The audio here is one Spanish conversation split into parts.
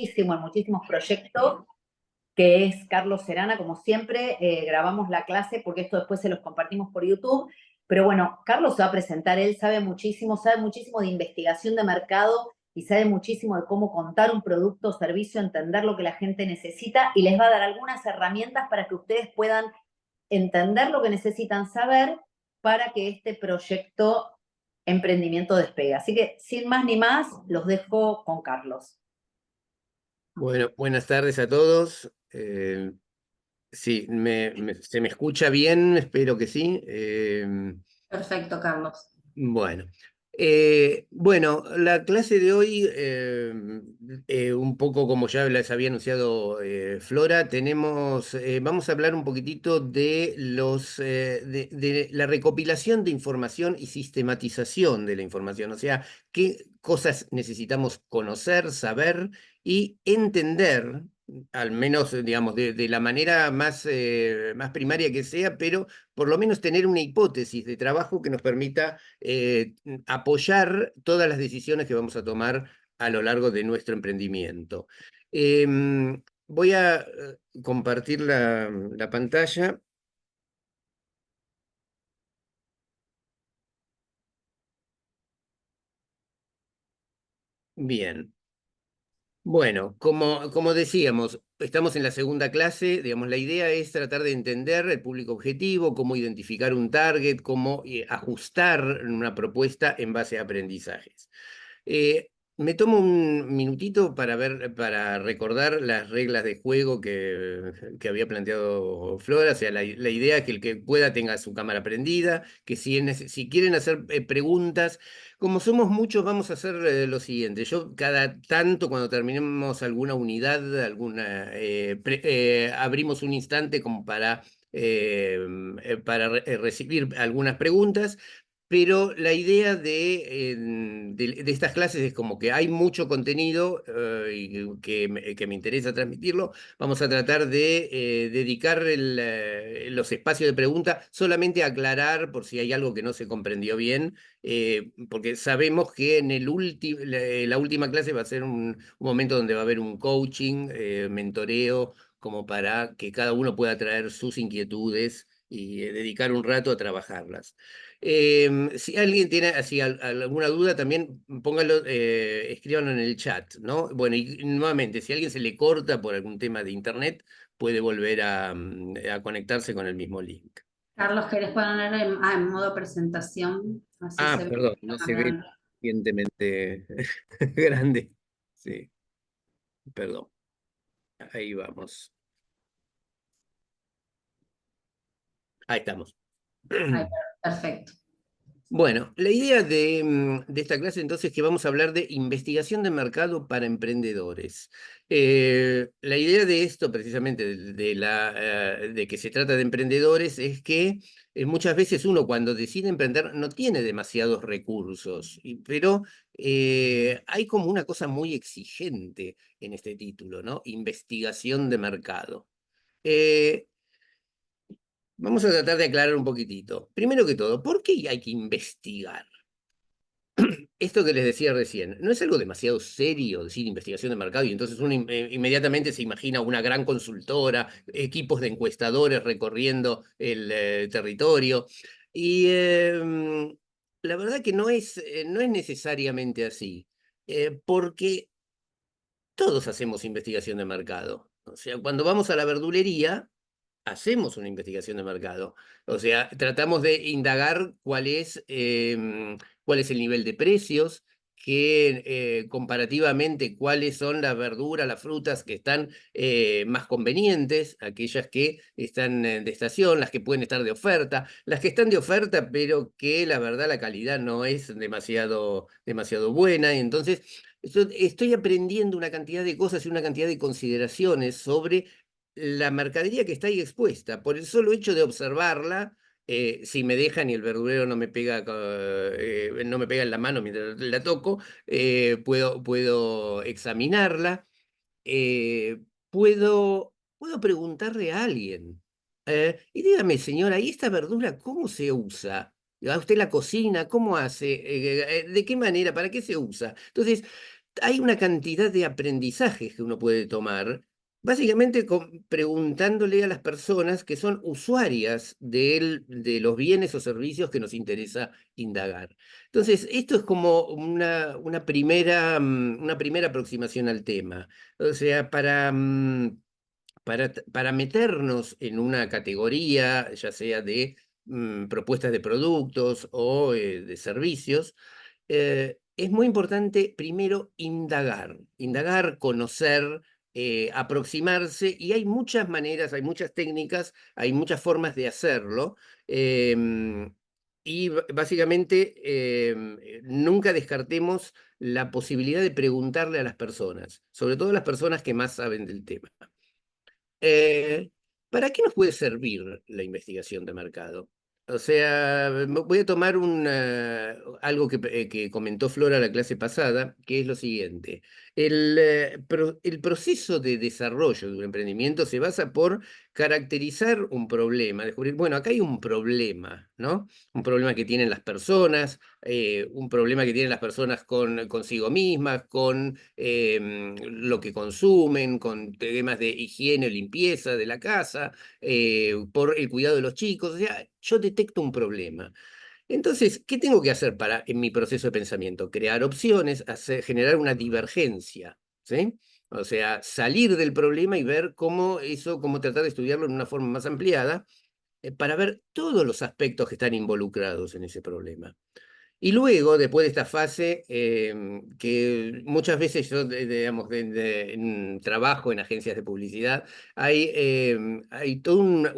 muchísimo en muchísimos proyectos, que es Carlos Serana, como siempre, grabamos la clase porque esto después se los compartimos por YouTube, pero bueno, Carlos se va a presentar, él sabe muchísimo de investigación de mercado y sabe muchísimo de cómo contar un producto o servicio, entender lo que la gente necesita y les va a dar algunas herramientas para que ustedes puedan entender lo que necesitan saber para que este proyecto emprendimiento despegue. Así que sin más ni más, los dejo con Carlos. Bueno, buenas tardes a todos. Sí, ¿se me escucha bien? Espero que sí. Perfecto, Carlos. Bueno, bueno, la clase de hoy, un poco como ya les había anunciado Flora, vamos a hablar un poquitito de de la recopilación de información y sistematización de la información, o sea, qué cosas necesitamos conocer, saber y entender, al menos, digamos, de la manera más primaria que sea, pero por lo menos tener una hipótesis de trabajo que nos permita apoyar todas las decisiones que vamos a tomar a lo largo de nuestro emprendimiento. Voy a compartir la pantalla. Bien. Bueno, como decíamos, estamos en la segunda clase, digamos, la idea es tratar de entender el público objetivo, cómo identificar un target, cómo ajustar una propuesta en base a aprendizajes. Me tomo un minutito para recordar las reglas de juego que había planteado Flora. O sea, la idea es que el que pueda tenga su cámara prendida, que si quieren hacer preguntas, como somos muchos, vamos a hacer lo siguiente. Yo cada tanto, cuando terminemos alguna unidad, abrimos un instante como para recibir algunas preguntas. Pero la idea de estas clases es como que hay mucho contenido y que me interesa transmitirlo. Vamos a tratar de dedicar los espacios de pregunta solamente a aclarar por si hay algo que no se comprendió bien, porque sabemos que en la última clase va a ser un momento donde va a haber un coaching, mentoreo, como para que cada uno pueda traer sus inquietudes y dedicar un rato a trabajarlas. Si alguien tiene así alguna duda, también póngalo, escríbanlo en el chat, ¿no? Bueno, y nuevamente, si a alguien se le corta por algún tema de internet, puede volver a conectarse con el mismo link. Carlos, ¿querés poner en modo presentación? Así se ve Perdón, no más se ve grande. suficientemente grande. Sí, perdón. Ahí vamos. Ahí estamos. Ahí, perfecto. Bueno, la idea de esta clase entonces es que vamos a hablar de investigación de mercado para emprendedores. La idea de esto, precisamente, de que se trata de emprendedores, es que muchas veces uno cuando decide emprender no tiene demasiados recursos, pero hay como una cosa muy exigente en este título, ¿no? Investigación de mercado. Eh, Vamos a tratar de aclarar un poquitito. Primero que todo, ¿por qué hay que investigar? Esto que les decía recién, no es algo demasiado serio decir investigación de mercado y entonces uno inmediatamente se imagina una gran consultora, equipos de encuestadores recorriendo el territorio. Y la verdad que no es necesariamente así, porque todos hacemos investigación de mercado. O sea, cuando vamos a la verdulería, hacemos una investigación de mercado. O sea, tratamos de indagar cuál es el nivel de precios, comparativamente cuáles son las verduras, las frutas que están más convenientes, aquellas que están de estación, las que pueden estar de oferta, las que están de oferta, pero que la verdad la calidad no es demasiado buena. Y entonces, estoy aprendiendo una cantidad de cosas y una cantidad de consideraciones sobre la mercadería que está ahí expuesta. Por el solo hecho de observarla, si me dejan y el verdurero no me pega en la mano mientras la toco, puedo examinarla, puedo preguntarle a alguien. Y dígame, señora, ¿y esta verdura cómo se usa? ¿A usted la cocina? ¿Cómo hace? ¿De qué manera? ¿Para qué se usa? Entonces, hay una cantidad de aprendizajes que uno puede tomar, básicamente preguntándole a las personas que son usuarias de los bienes o servicios que nos interesa indagar. Entonces, esto es como una primera aproximación al tema. O sea, para meternos en una categoría, ya sea de propuestas de productos o de servicios, es muy importante primero indagar, conocer, aproximarse, y hay muchas maneras, hay muchas técnicas, hay muchas formas de hacerlo. Y básicamente nunca descartemos la posibilidad de preguntarle a las personas, sobre todo a las personas que más saben del tema. Eh, ¿Para qué nos puede servir la investigación de mercado? O sea, voy a tomar algo que comentó Flora la clase pasada, que es lo siguiente. El proceso de desarrollo de un emprendimiento se basa por caracterizar un problema, descubrir, bueno, acá hay un problema, ¿no? Un problema que tienen las personas, un problema que tienen las personas consigo mismas, con lo que consumen, con temas de higiene o limpieza de la casa, por el cuidado de los chicos. O sea, yo detecto un problema. Entonces, ¿qué tengo que hacer en mi proceso de pensamiento? Crear opciones, generar una divergencia, ¿sí? O sea, salir del problema y ver cómo tratar de estudiarlo en una forma más ampliada, para ver todos los aspectos que están involucrados en ese problema. Y luego, después de esta fase, que muchas veces yo, digamos, trabajo en agencias de publicidad, hay todo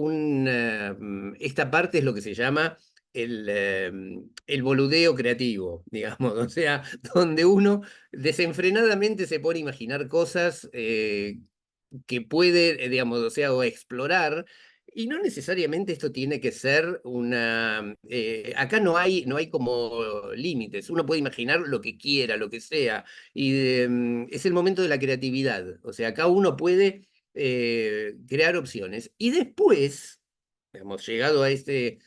esta parte es lo que se llama el boludeo creativo, digamos, o sea, donde uno desenfrenadamente se pone a imaginar cosas que puede, digamos, o sea, o explorar. Y no necesariamente esto tiene que ser acá no hay como límites, uno puede imaginar lo que quiera, lo que sea, y es el momento de la creatividad, o sea, acá uno puede crear opciones. Y después, hemos llegado a este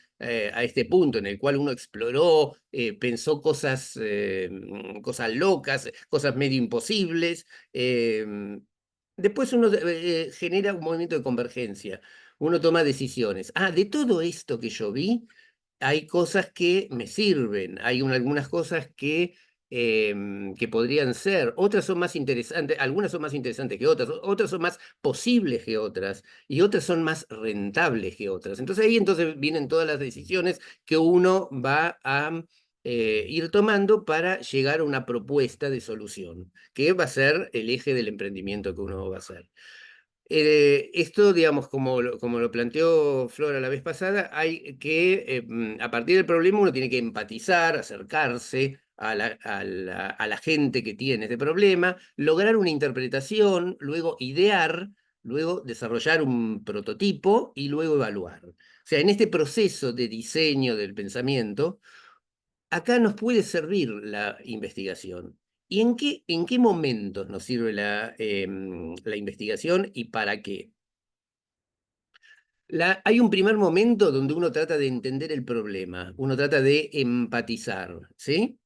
punto en el cual uno exploró, pensó cosas locas, cosas medio imposibles. Después uno genera un movimiento de convergencia, uno toma decisiones. De todo esto que yo vi, hay cosas que me sirven, hay algunas cosas que podrían ser, otras son más interesantes, algunas son más interesantes que otras son más posibles que otras, y otras son más rentables que otras. Entonces vienen todas las decisiones que uno va a ir tomando para llegar a una propuesta de solución, que va a ser el eje del emprendimiento que uno va a hacer. Esto, digamos, como lo planteó Flora la vez pasada, hay que, a partir del problema, uno tiene que empatizar, acercarse a la gente que tiene este problema, lograr una interpretación, luego idear, luego desarrollar un prototipo y luego evaluar. O sea, en este proceso de diseño del pensamiento, acá nos puede servir la investigación. ¿Y en qué momentos nos sirve la investigación y para qué? Hay un primer momento donde uno trata de entender el problema, uno trata de empatizar, ¿sí?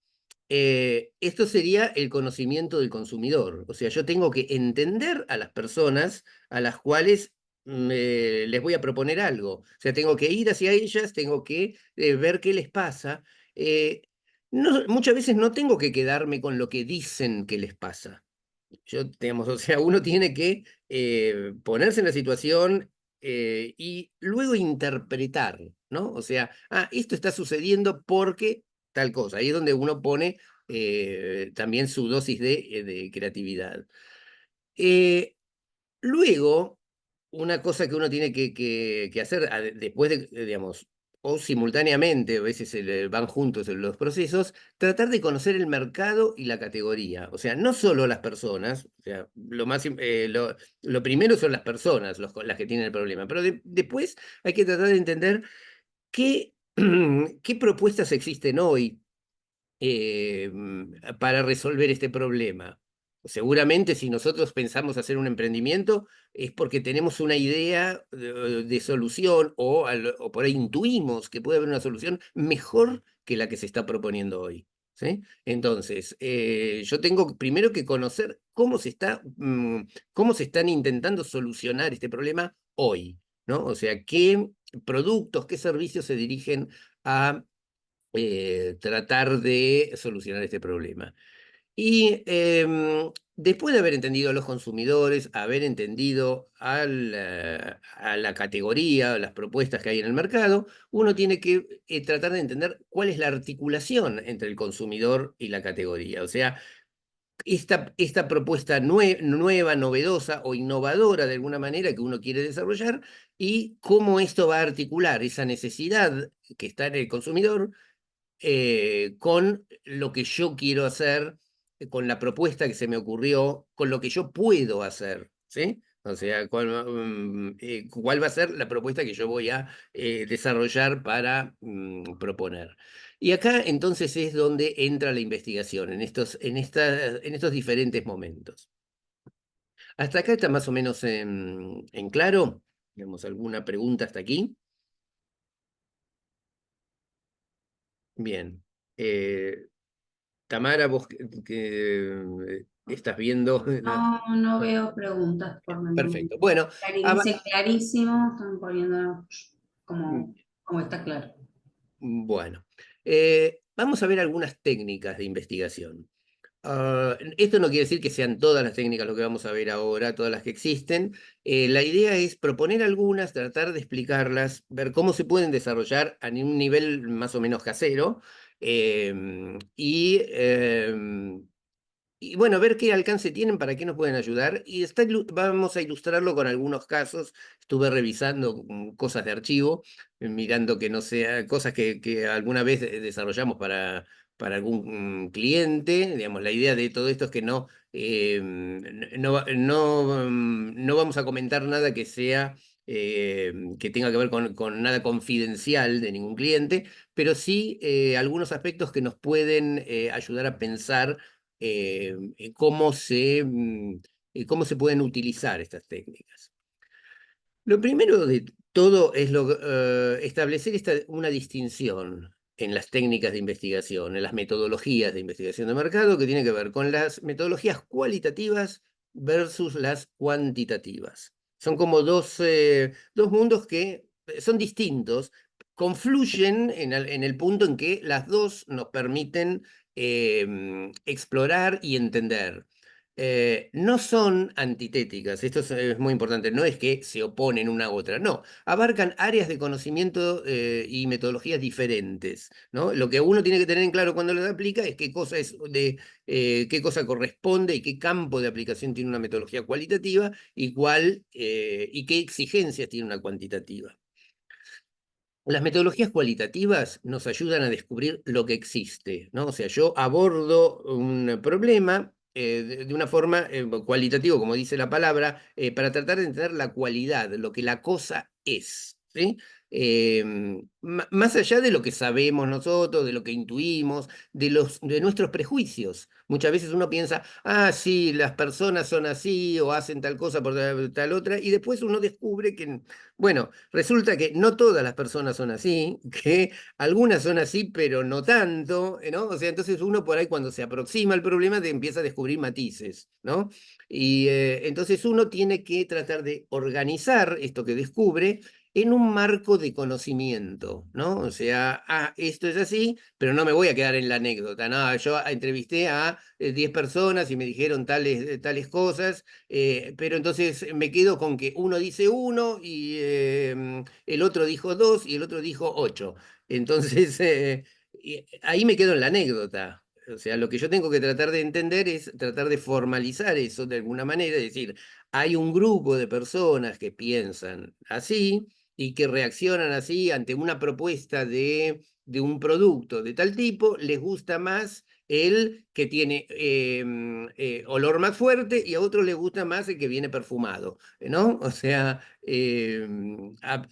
Esto sería el conocimiento del consumidor. O sea, yo tengo que entender a las personas a las cuales les voy a proponer algo. O sea, tengo que ir hacia ellas, tengo que ver qué les pasa. Eh, Muchas veces no tengo que quedarme con lo que dicen que les pasa. Digamos, o sea, uno tiene que ponerse en la situación y luego interpretar, ¿no? O sea, esto está sucediendo porque tal cosa. Ahí es donde uno pone también su dosis de creatividad. Eh, Luego, una cosa que uno tiene que hacer después digamos, o simultáneamente, a veces van juntos en los procesos, tratar de conocer el mercado y la categoría. O sea, no solo las personas, o sea, lo primero son las personas las que tienen el problema, pero después hay que tratar de entender qué, qué propuestas existen hoy para resolver este problema. Seguramente si nosotros pensamos hacer un emprendimiento es porque tenemos una idea de solución o por ahí intuimos que puede haber una solución mejor que la que se está proponiendo hoy. ¿sí? Entonces, yo tengo primero que conocer cómo cómo se están intentando solucionar este problema hoy, ¿no? O sea, qué productos, qué servicios se dirigen a tratar de solucionar este problema. Y después de haber entendido a los consumidores, haber entendido a la categoría, las propuestas que hay en el mercado, uno tiene que tratar de entender cuál es la articulación entre el consumidor y la categoría. O sea, esta propuesta nueva, novedosa o innovadora de alguna manera que uno quiere desarrollar y cómo esto va a articular esa necesidad que está en el consumidor con lo que yo quiero hacer, con la propuesta que se me ocurrió, con lo que yo puedo hacer, ¿sí? O sea, cuál va a ser la propuesta que yo voy a desarrollar para proponer. Y acá entonces es donde entra la investigación, en estos diferentes momentos. ¿Hasta acá está más o menos en claro? ¿Tenemos alguna pregunta hasta aquí? Bien. Tamara, vos que estás viendo. No, no veo preguntas por el Perfecto. momento. Bueno, Dice clarísimo, están poniendo mm, como está claro. bueno. Vamos a ver algunas técnicas de investigación. Esto no quiere decir que sean todas las técnicas lo que vamos a ver ahora, todas las que existen. La idea es proponer algunas, tratar de explicarlas, ver cómo se pueden desarrollar a un nivel más o menos casero. Y bueno, ver qué alcance tienen, para qué nos pueden ayudar. Y vamos a ilustrarlo con algunos casos. Estuve revisando cosas de archivo, mirando que no sea cosas que alguna vez desarrollamos para algún cliente. Digamos, la idea de todo esto es que no vamos a comentar nada que sea que tenga que ver con nada confidencial de ningún cliente, pero sí algunos aspectos que nos pueden ayudar a pensar cómo se pueden utilizar estas técnicas. Lo primero de todo es establecer una distinción en las técnicas de investigación, en las metodologías de investigación de mercado, que tiene que ver con las metodologías cualitativas versus las cuantitativas. Son como dos mundos que son distintos, confluyen en el punto en que las dos nos permiten explorar y entender. No son antitéticas, esto es muy importante, no es que se oponen una a otra, no, abarcan áreas de conocimiento y metodologías diferentes, ¿no? Lo que uno tiene que tener en claro cuando lo aplica es qué cosa corresponde y qué campo de aplicación tiene una metodología cualitativa y qué exigencias tiene una cuantitativa. Las metodologías cualitativas nos ayudan a descubrir lo que existe, ¿no? O sea, yo abordo un problema de una forma cualitativa, como dice la palabra, para tratar de entender la cualidad, lo que la cosa es, ¿sí? Más allá de lo que sabemos nosotros, de lo que intuimos, de nuestros prejuicios. Muchas veces uno piensa, ah, sí, las personas son así o hacen tal cosa por tal otra, y después uno descubre que, bueno, resulta que no todas las personas son así, que algunas son así, pero no tanto, ¿no? O sea, entonces uno por ahí cuando se aproxima al problema te empieza a descubrir matices, ¿no? Y entonces uno tiene que tratar de organizar esto que descubre en un marco de conocimiento, ¿no? O sea, ah, esto es así, pero no me voy a quedar en la anécdota, ¿no? Yo entrevisté a 10 personas y me dijeron tales cosas, pero entonces me quedo con que uno dice uno y el otro dijo dos y el otro dijo 8. Entonces, ahí me quedo en la anécdota. O sea, lo que yo tengo que tratar de entender es tratar de formalizar eso de alguna manera, es decir, hay un grupo de personas que piensan así y que reaccionan así ante una propuesta de un producto de tal tipo, les gusta más el que tiene olor más fuerte y a otros les gusta más el que viene perfumado, ¿no? O sea,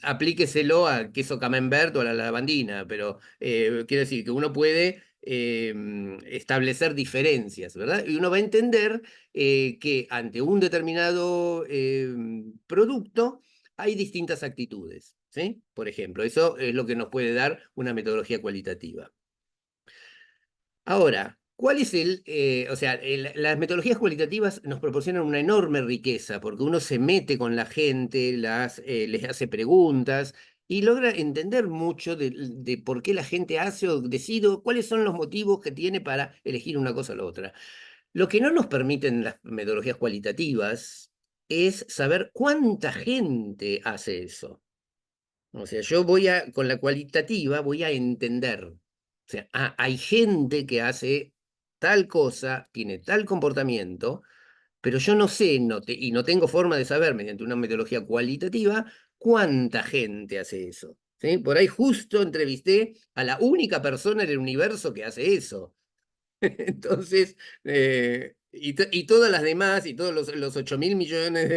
aplíqueselo al queso camembert o a la lavandina, pero quiero decir que uno puede establecer diferencias, ¿verdad? Y uno va a entender que ante un determinado producto hay distintas actitudes, ¿sí? Por ejemplo, eso es lo que nos puede dar una metodología cualitativa. Ahora, ¿cuál es o sea, las metodologías cualitativas nos proporcionan una enorme riqueza porque uno se mete con la gente, les hace preguntas y logra entender mucho de por qué la gente hace o decide, cuáles son los motivos que tiene para elegir una cosa o la otra. Lo que no nos permiten las metodologías cualitativas es saber cuánta gente hace eso. O sea, con la cualitativa voy a entender. O sea, hay gente que hace tal cosa, tiene tal comportamiento, pero yo no sé, y no tengo forma de saber mediante una metodología cualitativa cuánta gente hace eso. ¿Sí? Por ahí justo entrevisté a la única persona en el universo que hace eso. Entonces, y todas las demás, y todos los 8.000 millones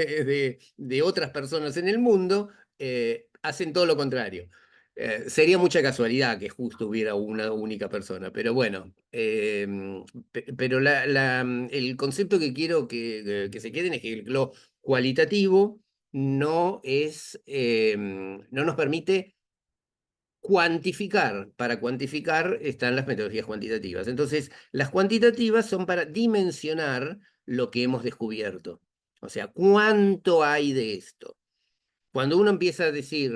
de otras personas en el mundo, hacen todo lo contrario. Sería mucha casualidad que justo hubiera una única persona, pero bueno, pero el concepto que quiero que se queden es que lo cualitativo no nos permite cuantificar. Para cuantificar están las metodologías cuantitativas. Entonces, las cuantitativas son para dimensionar lo que hemos descubierto. O sea, ¿cuánto hay de esto? Cuando uno empieza a decir,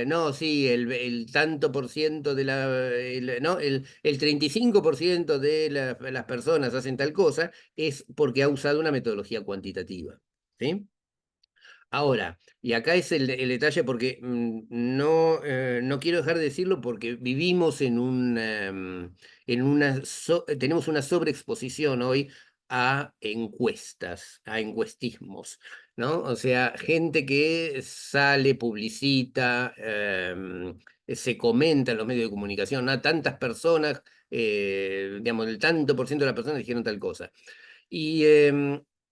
no, sí, el tanto por ciento no, el 35% de las personas hacen tal cosa, es porque ha usado una metodología cuantitativa. ¿Sí? Ahora, y acá es el detalle porque no quiero dejar de decirlo porque vivimos tenemos una sobreexposición hoy a encuestas, a encuestismos, ¿no? O sea, gente que sale, publicita, se comenta en los medios de comunicación, ¿no? Tantas personas, digamos, el tanto por ciento de las personas dijeron tal cosa. Y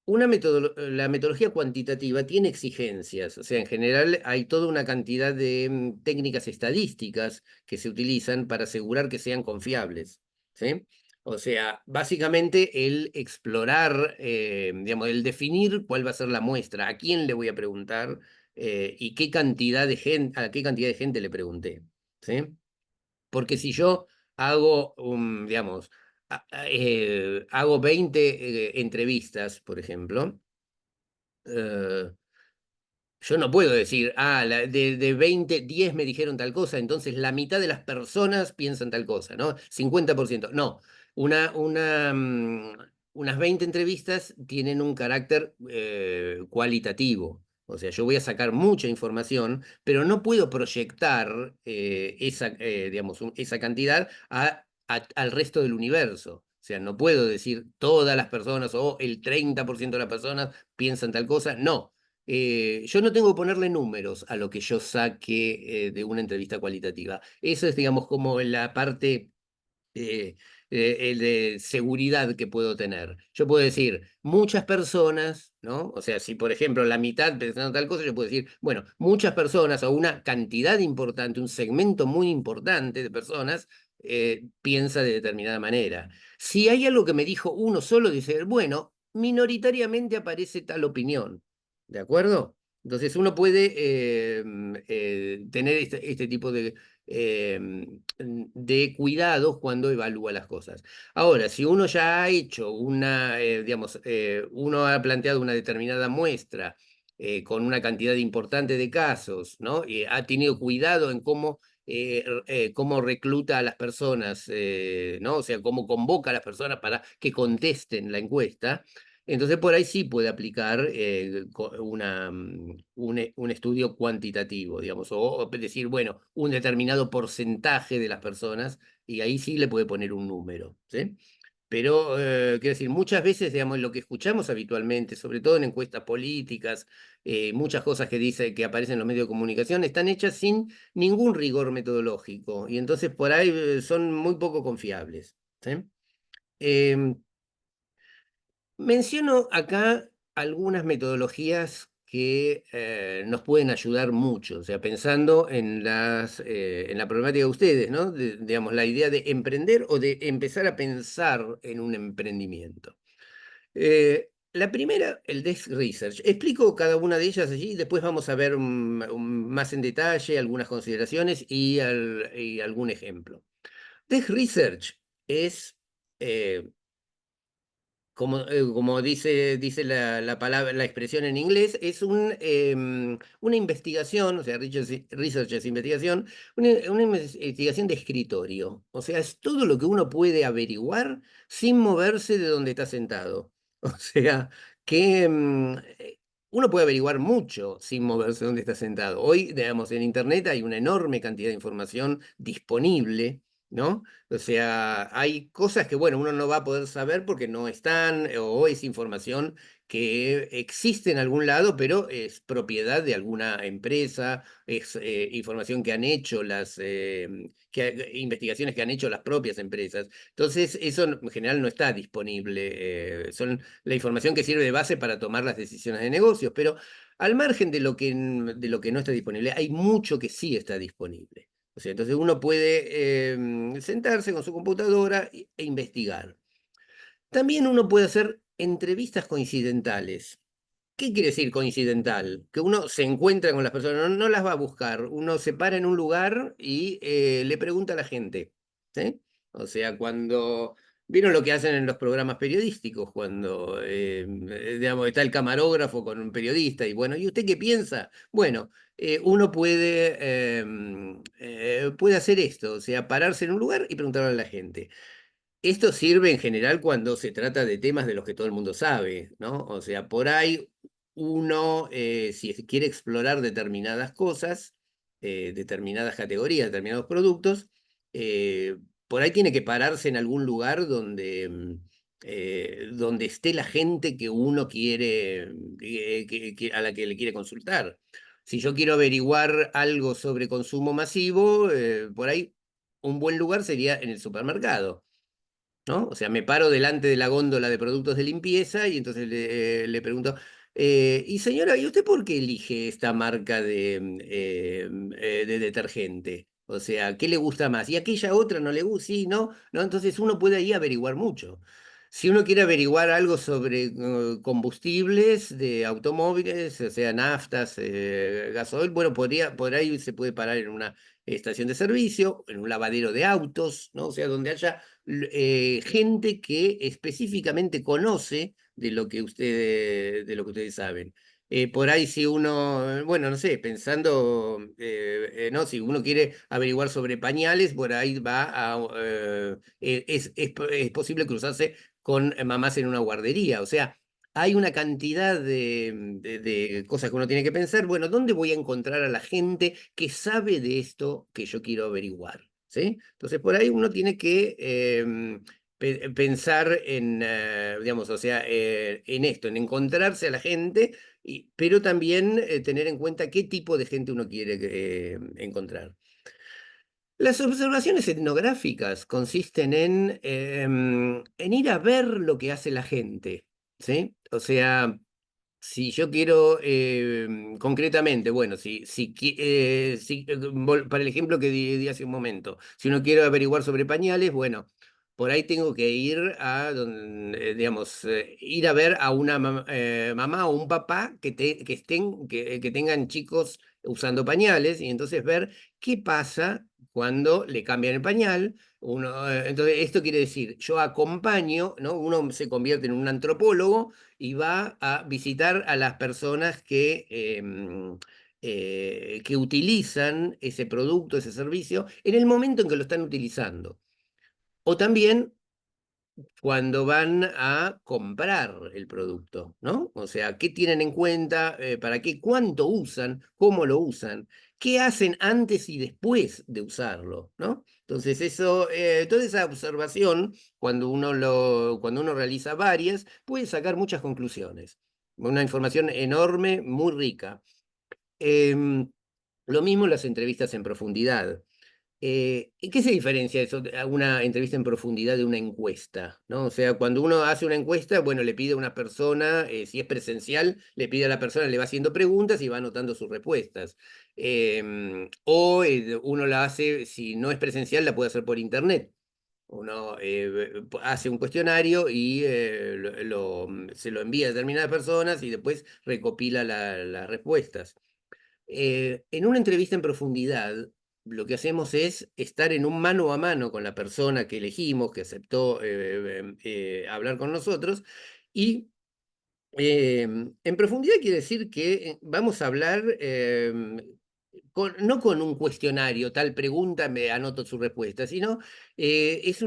la metodología cuantitativa tiene exigencias, o sea, en general hay toda una cantidad de técnicas estadísticas que se utilizan para asegurar que sean confiables, ¿sí? O sea, básicamente el explorar, digamos, el definir cuál va a ser la muestra, a quién le voy a preguntar y qué cantidad de gente, a qué cantidad de gente le pregunté, ¿sí? Porque si yo hago, digamos, hago 20 entrevistas, por ejemplo, eh, yo no puedo decir, de 20, 10 me dijeron tal cosa, entonces la mitad de las personas piensan tal cosa, ¿no? 50%. No, unas 20 entrevistas tienen un carácter cualitativo. O sea, yo voy a sacar mucha información, pero no puedo proyectar digamos, esa cantidad al resto del universo. O sea, no puedo decir todas las personas o el 30% de las personas piensan tal cosa. No, yo no tengo que ponerle números a lo que yo saque de una entrevista cualitativa. Eso es, digamos, como la parte eh, de seguridad que puedo tener. Yo puedo decir, muchas personas, ¿no? O sea, si por ejemplo la mitad pensando tal cosa, yo puedo decir, bueno, muchas personas o una cantidad importante, un segmento muy importante de personas piensa de determinada manera. Si hay algo que me dijo uno solo, dice, bueno, minoritariamente aparece tal opinión. ¿De acuerdo? Entonces uno puede tener este tipo de cuidados cuando evalúa las cosas. Ahora, si uno ya ha hecho digamos, uno ha planteado una determinada muestra con una cantidad importante de casos, ¿no? Y ha tenido cuidado en cómo recluta a las personas, ¿no? O sea, cómo convoca a las personas para que contesten la encuesta. Entonces, por ahí sí puede aplicar un estudio cuantitativo, digamos, o decir, bueno, un determinado porcentaje de las personas, y ahí sí le puede poner un número, ¿sí? Pero, quiero decir, muchas veces, digamos, lo que escuchamos habitualmente, sobre todo en encuestas políticas, muchas cosas que aparecen en los medios de comunicación, están hechas sin ningún rigor metodológico, y entonces por ahí son muy poco confiables, ¿sí? Em, Menciono acá algunas metodologías que nos pueden ayudar mucho, o sea, pensando en la problemática de ustedes, ¿no? Digamos, la idea de emprender o de empezar a pensar en un emprendimiento. La primera, el desk research. Explico cada una de ellas allí y después vamos a ver más en detalle algunas consideraciones y algún ejemplo. Desk research es como dice la palabra, la expresión en inglés, es una investigación, o sea, research es investigación, una investigación de escritorio. O sea, es todo lo que uno puede averiguar sin moverse de donde está sentado. O sea, que uno puede averiguar mucho sin moverse de donde está sentado. Hoy, digamos, en Internet hay una enorme cantidad de información disponible, ¿no? O sea, hay cosas que, bueno, uno no va a poder saber porque no están, o es información que existe en algún lado, pero es propiedad de alguna empresa, es información que han hecho investigaciones que han hecho las propias empresas. Entonces, eso en general no está disponible. Son la información que sirve de base para tomar las decisiones de negocios, pero al margen de lo que no está disponible, hay mucho que sí está disponible. O sea, entonces uno puede sentarse con su computadora e investigar. También uno puede hacer entrevistas coincidentales. ¿Qué quiere decir coincidental? Que uno se encuentra con las personas, no las va a buscar, uno se para en un lugar y le pregunta a la gente, ¿sí? O sea, cuando vieron lo que hacen en los programas periodísticos, cuando digamos, está el camarógrafo con un periodista y bueno, ¿y usted qué piensa? Bueno, uno puede hacer esto, o sea, pararse en un lugar y preguntarle a la gente. Esto sirve en general cuando se trata de temas de los que todo el mundo sabe, ¿no? O sea, por ahí uno, si quiere explorar determinadas cosas, determinadas categorías, determinados productos, eh, por ahí tiene que pararse en algún lugar donde esté la gente que uno quiere, a la que le quiere consultar. Si yo quiero averiguar algo sobre consumo masivo, por ahí un buen lugar sería en el supermercado, ¿no? O sea, me paro delante de la góndola de productos de limpieza y entonces le pregunto, y señora, ¿y usted por qué elige esta marca de detergente? O sea, ¿qué le gusta más? ¿Y aquella otra no le gusta? Sí, ¿no? ¿No? Entonces uno puede ahí averiguar mucho. Si uno quiere averiguar algo sobre combustibles de automóviles, o sea, naftas, gasoil, bueno, por ahí se puede parar en una estación de servicio, en un lavadero de autos, ¿no? O sea, donde haya gente que específicamente conoce de lo que ustedes saben. Por ahí si uno, bueno, no sé, pensando, ¿no? Si uno quiere averiguar sobre pañales, por ahí es posible cruzarse con mamás en una guardería. O sea, hay una cantidad de cosas que uno tiene que pensar. Bueno, ¿dónde voy a encontrar a la gente que sabe de esto que yo quiero averiguar? ¿Sí? Entonces, por ahí uno tiene que pensar en, digamos, o sea, en esto, en encontrarse a la gente, pero también tener en cuenta qué tipo de gente uno quiere encontrar. Las observaciones etnográficas consisten en ir a ver lo que hace la gente, ¿sí? O sea, si yo quiero concretamente, bueno, para el ejemplo que di hace un momento, si uno quiere averiguar sobre pañales, bueno, por ahí tengo que ir digamos, ir a ver a una mamá o un papá que tengan chicos usando pañales y entonces ver qué pasa cuando le cambian el pañal. Entonces, esto quiere decir, yo acompaño, ¿no? Uno se convierte en un antropólogo y va a visitar a las personas que utilizan ese producto, ese servicio, en el momento en que lo están utilizando. O también cuando van a comprar el producto, ¿no? O sea, ¿qué tienen en cuenta? ¿Para qué? ¿Cuánto usan? ¿Cómo lo usan? ¿Qué hacen antes y después de usarlo? ¿No? Entonces, toda esa observación, cuando uno realiza varias, puede sacar muchas conclusiones. Una información enorme, muy rica. Em, lo mismo las entrevistas en profundidad. ¿En qué se diferencia eso a una entrevista en profundidad de una encuesta? ¿No? O sea, cuando uno hace una encuesta, bueno, le pide a una persona, si es presencial, le pide a la persona, le va haciendo preguntas y va anotando sus respuestas. Uno la hace, si no es presencial, la puede hacer por internet. Uno hace un cuestionario y se lo envía a determinadas personas y después recopila las respuestas. En una entrevista en profundidad, lo que hacemos es estar en un mano a mano con la persona que elegimos, que aceptó hablar con nosotros, y en profundidad quiere decir que vamos a hablar no con un cuestionario, tal pregunta, me anoto su respuesta, sino es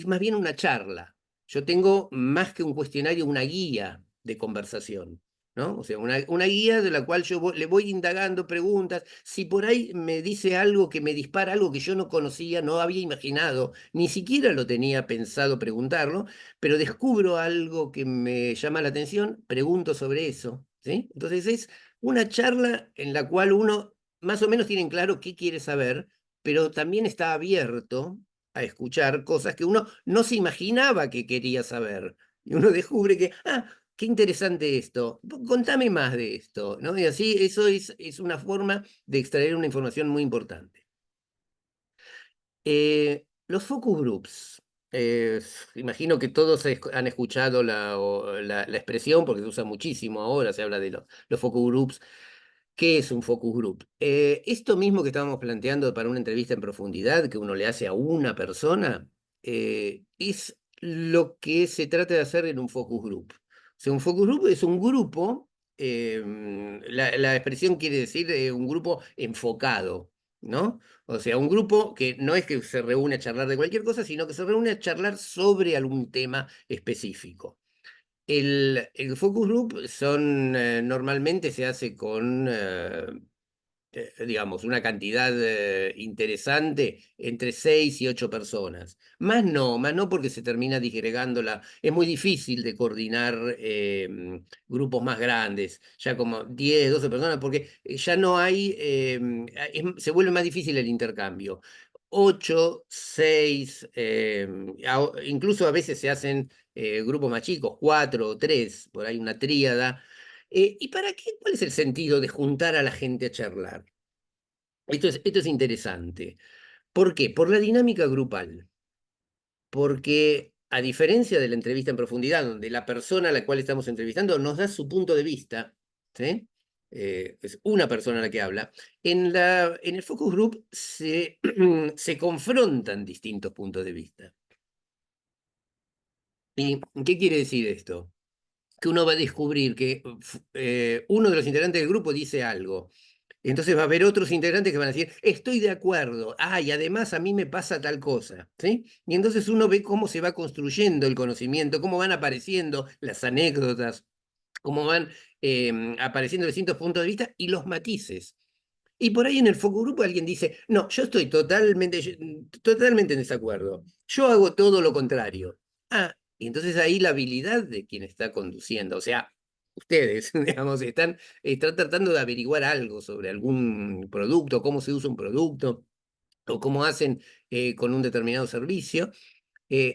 más bien una charla. Yo tengo más que un cuestionario, una guía de conversación, ¿no? O sea, una guía de la cual yo le voy indagando preguntas. Si por ahí me dice algo que me dispara, algo que yo no conocía, no había imaginado, ni siquiera lo tenía pensado preguntarlo, pero descubro algo que me llama la atención, pregunto sobre eso, ¿sí? Entonces es una charla en la cual uno más o menos tiene claro qué quiere saber, pero también está abierto a escuchar cosas que uno no se imaginaba que quería saber. Y uno descubre que, qué interesante esto, contame más de esto, ¿no? Y así eso es una forma de extraer una información muy importante. Los focus groups. Imagino que todos han escuchado la expresión porque se usa muchísimo ahora, se habla de los focus groups. ¿Qué es un focus group? Esto mismo que estábamos planteando para una entrevista en profundidad que uno le hace a una persona, es lo que se trata de hacer en un focus group. O sea, un focus group es un grupo, la expresión quiere decir un grupo enfocado, ¿no? O sea, un grupo que no es que se reúne a charlar de cualquier cosa, sino que se reúne a charlar sobre algún tema específico. El focus group normalmente se hace con, digamos, una cantidad interesante entre 6 y 8 personas. Más no porque se termina disgregándola. Es muy difícil de coordinar grupos más grandes, ya como 10, 12 personas, porque ya no hay, se vuelve más difícil el intercambio. 8, 6, incluso a veces se hacen grupos más chicos, 4 o 3, por ahí una tríada. ¿Y para qué? ¿Cuál es el sentido de juntar a la gente a charlar? Esto es interesante. ¿Por qué? Por la dinámica grupal. Porque a diferencia de la entrevista en profundidad, donde la persona a la cual estamos entrevistando nos da su punto de vista, ¿sí? Es una persona la que habla, en el focus group se confrontan distintos puntos de vista. ¿Y qué quiere decir esto? Que uno va a descubrir que uno de los integrantes del grupo dice algo. Entonces va a haber otros integrantes que van a decir, estoy de acuerdo, y además a mí me pasa tal cosa, ¿sí? Y entonces uno ve cómo se va construyendo el conocimiento, cómo van apareciendo las anécdotas, cómo van apareciendo distintos puntos de vista y los matices. Y por ahí en el focus group alguien dice, no, yo estoy totalmente en desacuerdo. Yo hago todo lo contrario. Y entonces ahí la habilidad de quien está conduciendo, o sea, ustedes, digamos, están tratando de averiguar algo sobre algún producto, cómo se usa un producto, o cómo hacen con un determinado servicio.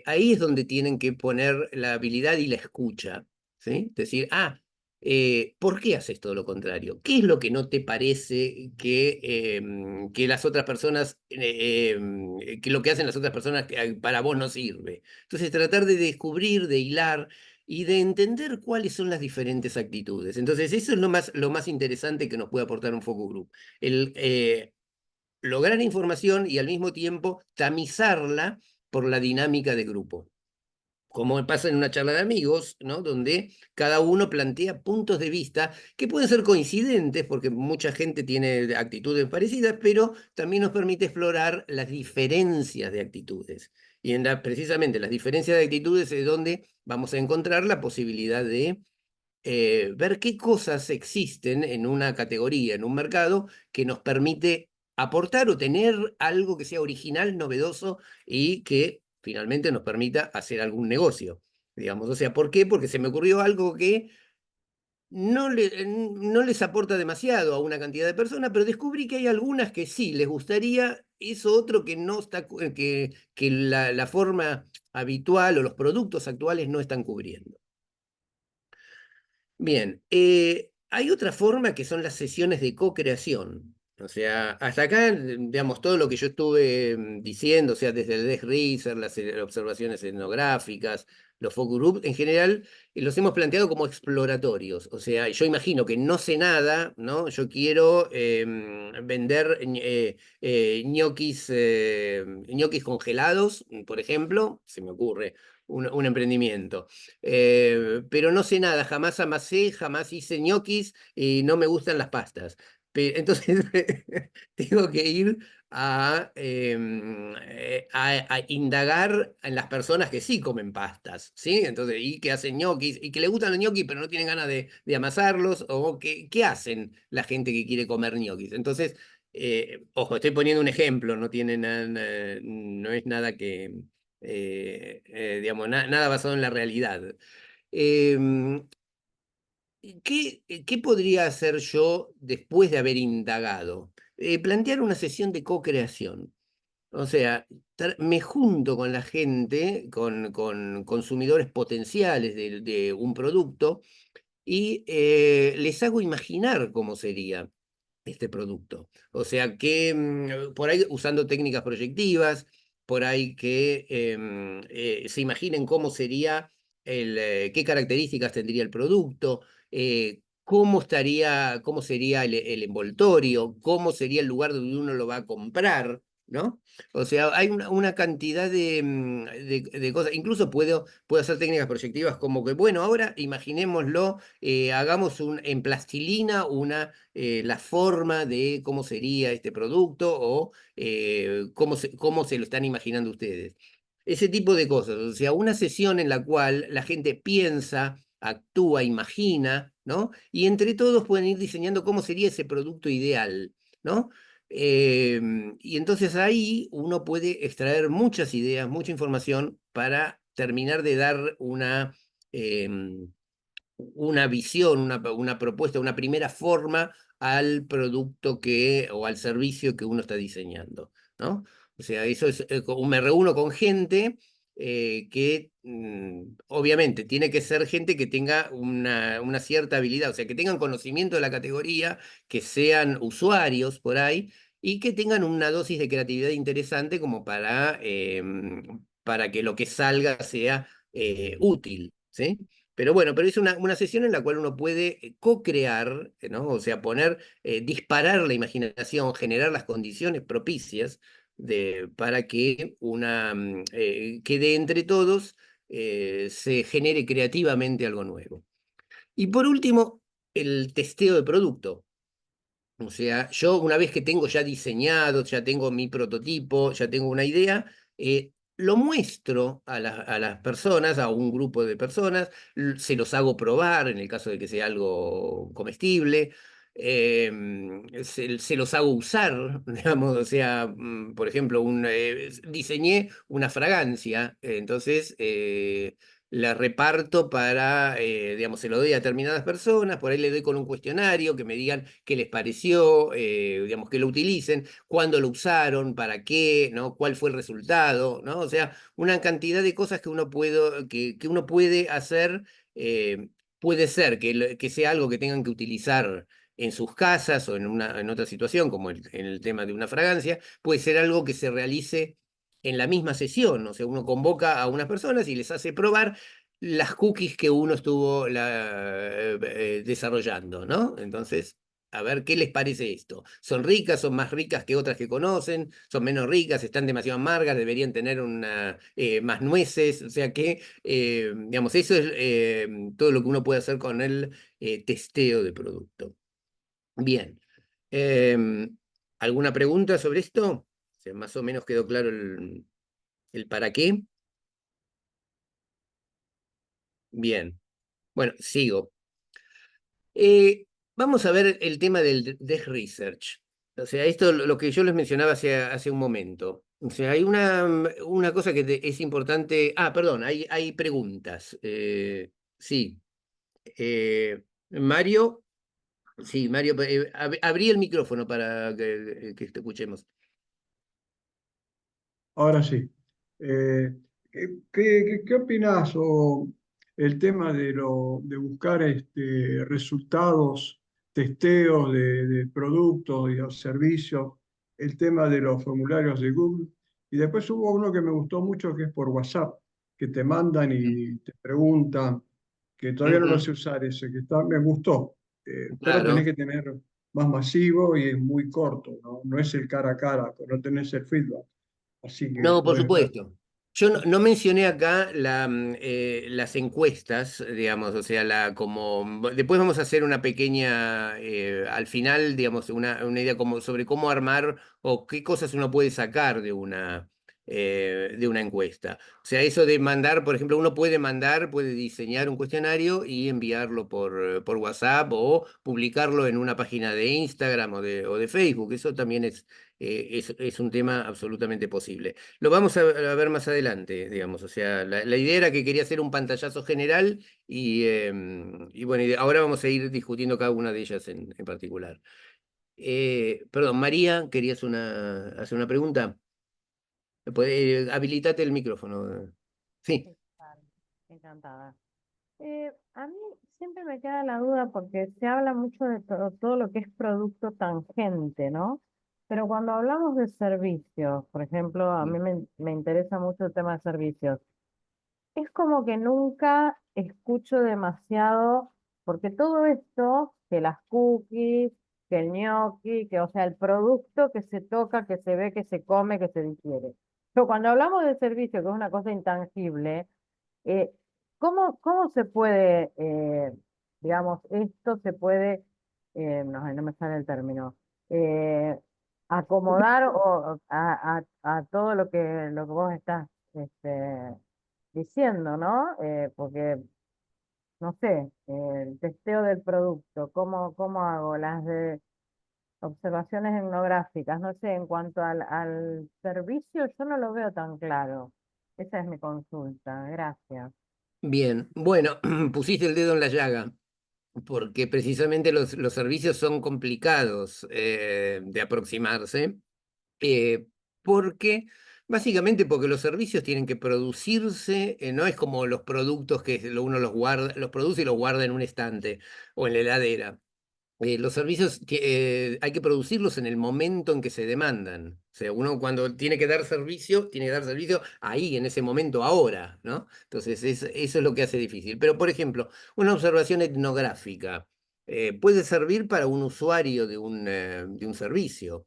Ahí es donde tienen que poner la habilidad y la escucha, ¿sí? Decir, ¿por qué haces todo lo contrario? ¿Qué es lo que no te parece que las otras personas, que lo que hacen las otras personas para vos no sirve? Entonces, tratar de descubrir, de hilar y de entender cuáles son las diferentes actitudes. Entonces, eso es lo más interesante que nos puede aportar un focus group. Lograr información y al mismo tiempo tamizarla por la dinámica de grupo. Como pasa en una charla de amigos, ¿no? Donde cada uno plantea puntos de vista que pueden ser coincidentes, porque mucha gente tiene actitudes parecidas, pero también nos permite explorar las diferencias de actitudes. Y precisamente las diferencias de actitudes es donde vamos a encontrar la posibilidad de ver qué cosas existen en una categoría, en un mercado, que nos permite aportar o tener algo que sea original, novedoso y que finalmente nos permita hacer algún negocio, digamos. O sea, ¿por qué? Porque se me ocurrió algo que no les aporta demasiado a una cantidad de personas, pero descubrí que hay algunas que sí les gustaría eso otro que no está, que la forma habitual o los productos actuales no están cubriendo. Bien, hay otra forma que son las sesiones de co-creación. O sea, hasta acá, digamos, todo lo que yo estuve diciendo, o sea, desde el Desk Research, las observaciones etnográficas, los focus groups, en general, los hemos planteado como exploratorios. O sea, yo imagino que no sé nada, ¿no? Yo quiero vender ñoquis congelados, por ejemplo, se me ocurre. Un emprendimiento. Pero no sé nada, jamás amasé, jamás hice ñoquis y no me gustan las pastas. Entonces tengo que ir a indagar en las personas que sí comen pastas, ¿sí? Entonces, y que hacen ñoquis, y que le gustan los ñoquis, pero no tienen ganas de amasarlos, o qué hacen la gente que quiere comer ñoquis. Entonces, ojo, estoy poniendo un ejemplo, no tiene nada, no es nada que, digamos, nada basado en la realidad. Em, ¿Qué podría hacer yo después de haber indagado? Plantear una sesión de co-creación. O sea, me junto con la gente, con consumidores potenciales de un producto y les hago imaginar cómo sería este producto. O sea, que por ahí usando técnicas proyectivas, por ahí que se imaginen cómo sería qué características tendría el producto, cómo sería el envoltorio, cómo sería el lugar donde uno lo va a comprar, ¿no? O sea, hay una cantidad de cosas. Incluso puedo hacer técnicas proyectivas como que, bueno, ahora imaginémoslo, hagamos en plastilina la forma de cómo sería este producto o cómo se lo están imaginando ustedes. Ese tipo de cosas. O sea, una sesión en la cual la gente piensa, actúa, imagina, ¿no? Y entre todos pueden ir diseñando cómo sería ese producto ideal, ¿no? Y entonces ahí uno puede extraer muchas ideas, mucha información para terminar de dar una visión, una propuesta, una primera forma al producto o al servicio que uno está diseñando, ¿no? O sea, eso es, me reúno con gente que obviamente tiene que ser gente que tenga una cierta habilidad, o sea, que tengan conocimiento de la categoría, que sean usuarios por ahí y que tengan una dosis de creatividad interesante como para que lo que salga sea útil, ¿sí? Pero bueno, pero es una sesión en la cual uno puede co-crear, ¿no? O sea, disparar la imaginación, generar las condiciones propicias para que que de entre todos se genere creativamente algo nuevo. Y por último, el testeo de producto. O sea, yo una vez que tengo ya diseñado, ya tengo mi prototipo, ya tengo una idea, lo muestro a las personas, a un grupo de personas, se los hago probar en el caso de que sea algo comestible, se los hago usar, digamos, o sea, por ejemplo, diseñé una fragancia, entonces la reparto digamos, se lo doy a determinadas personas, por ahí le doy con un cuestionario que me digan qué les pareció, digamos, que lo utilicen, cuándo lo usaron, para qué, ¿no? Cuál fue el resultado, ¿no? O sea, una cantidad de cosas que uno puede hacer, puede ser que sea algo que tengan que utilizar en sus casas o en otra situación, como en el tema de una fragancia, puede ser algo que se realice en la misma sesión, o sea, uno convoca a unas personas y les hace probar las cookies que uno estuvo desarrollando, ¿no? Entonces, a ver qué les parece esto. ¿Son ricas? ¿Son más ricas que otras que conocen? ¿Son menos ricas? ¿Están demasiado amargas? ¿Deberían tener más nueces? O sea que, digamos, eso es todo lo que uno puede hacer con el testeo de producto. Bien. ¿Alguna pregunta sobre esto? O sea, más o menos quedó claro el para qué. Bien. Bueno, sigo. Vamos a ver el tema del Desk Research. O sea, esto lo que yo les mencionaba hace un momento. O sea, hay una cosa que es importante. Ah, perdón, hay preguntas. Sí. Mario, sí, Mario, abrí el micrófono para que te escuchemos. Ahora sí. ¿Qué opinás o el tema de buscar resultados testeo de productos y los servicios, el tema de los formularios de Google. Y después hubo uno que me gustó mucho que es por WhatsApp, que te mandan y te preguntan, que todavía no lo Ujú, sé usar ese, que está, me gustó. Pero tenés claro. que tener más masivo y es muy corto, ¿no? No es el cara a cara, no tenés el feedback. Así que No, por podés ver. supuesto. Yo no mencioné acá las encuestas, digamos, o sea, después vamos a hacer una pequeña, al final, digamos, una idea como, sobre cómo armar o qué cosas uno puede sacar de una encuesta. O sea, eso de mandar, por ejemplo, uno puede diseñar un cuestionario y enviarlo por WhatsApp o publicarlo en una página de Instagram o de Facebook. Eso también es un tema absolutamente posible. Lo vamos a ver más adelante, digamos. O sea, la idea era que quería hacer un pantallazo general y bueno, y ahora vamos a ir discutiendo cada una de ellas en particular. Perdón, María, ¿querías hacer una pregunta? Habilitate el micrófono. Sí. Sí, claro, encantada. A mí siempre me queda la duda porque se habla mucho de todo lo que es producto tangente, ¿no? Pero cuando hablamos de servicios, por ejemplo, a mí me interesa mucho el tema de servicios. Es como que nunca escucho demasiado, porque todo esto, que las cookies, que el gnocchi, que o sea, el producto que se toca, que se ve, que se come, que se digiere. Pero cuando hablamos de servicio, que es una cosa intangible, eh, cómo se puede, digamos, esto se puede, no me sale el término, eh, acomodar a todo lo que vos estás diciendo, ¿no? Porque, no sé, el testeo del producto, ¿cómo hago? Las de observaciones etnográficas, no sé, en cuanto al servicio, yo no lo veo tan claro. Esa es mi consulta, gracias. Bien, bueno, pusiste el dedo en la llaga, porque precisamente los servicios son complicados de aproximarse. Eh, porque, básicamente porque los servicios tienen que producirse, no es como los productos que uno los guarda, los produce y los guarda en un estante o en la heladera. Los servicios hay que producirlos en el momento en que se demandan. O sea, uno cuando tiene que dar servicio ahí, en ese momento, ahora, ¿no? Entonces, eso es lo que hace difícil. Pero, por ejemplo, una observación etnográfica puede servir para un usuario de un servicio.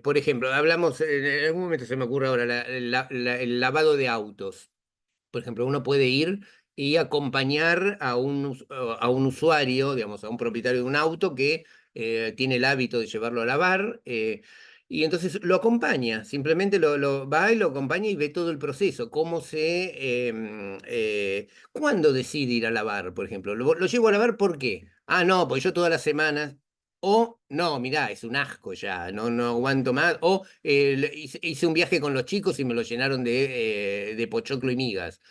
Por ejemplo, hablamos, en algún momento se me ocurre ahora, el lavado de autos. Por ejemplo, uno puede ir y acompañar a un usuario, digamos, a un propietario de un auto que tiene el hábito de llevarlo a lavar, y entonces lo acompaña, simplemente va y lo acompaña y ve todo el proceso, cuándo decide ir a lavar, por ejemplo. Lo llevo a lavar, ¿por qué? Ah, no, porque yo todas las semanas. O, no, mirá, es un asco ya, no aguanto más. O hice un viaje con los chicos y me lo llenaron de pochoclo y migas.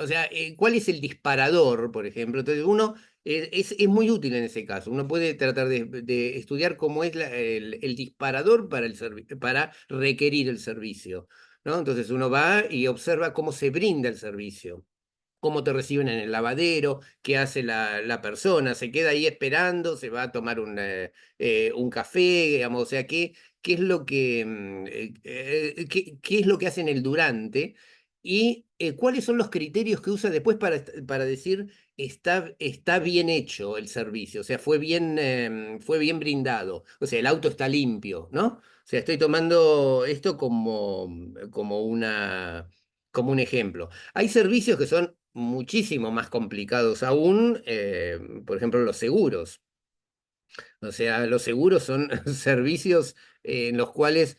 O sea, ¿cuál es el disparador, por ejemplo? Entonces, uno es muy útil en ese caso. Uno puede tratar de estudiar cómo es el disparador para requerir el servicio, ¿no? Entonces, uno va y observa cómo se brinda el servicio, cómo te reciben en el lavadero, qué hace la persona, se queda ahí esperando, se va a tomar un café, digamos, o sea, qué es lo qué es lo que hace en el durante y cuáles son los criterios que usa después para decir está bien hecho el servicio, o sea, fue bien brindado, o sea, el auto está limpio, ¿no? O sea, estoy tomando esto como un ejemplo. Hay servicios que son muchísimo más complicados aún, por ejemplo, los seguros. O sea, los seguros son servicios en los cuales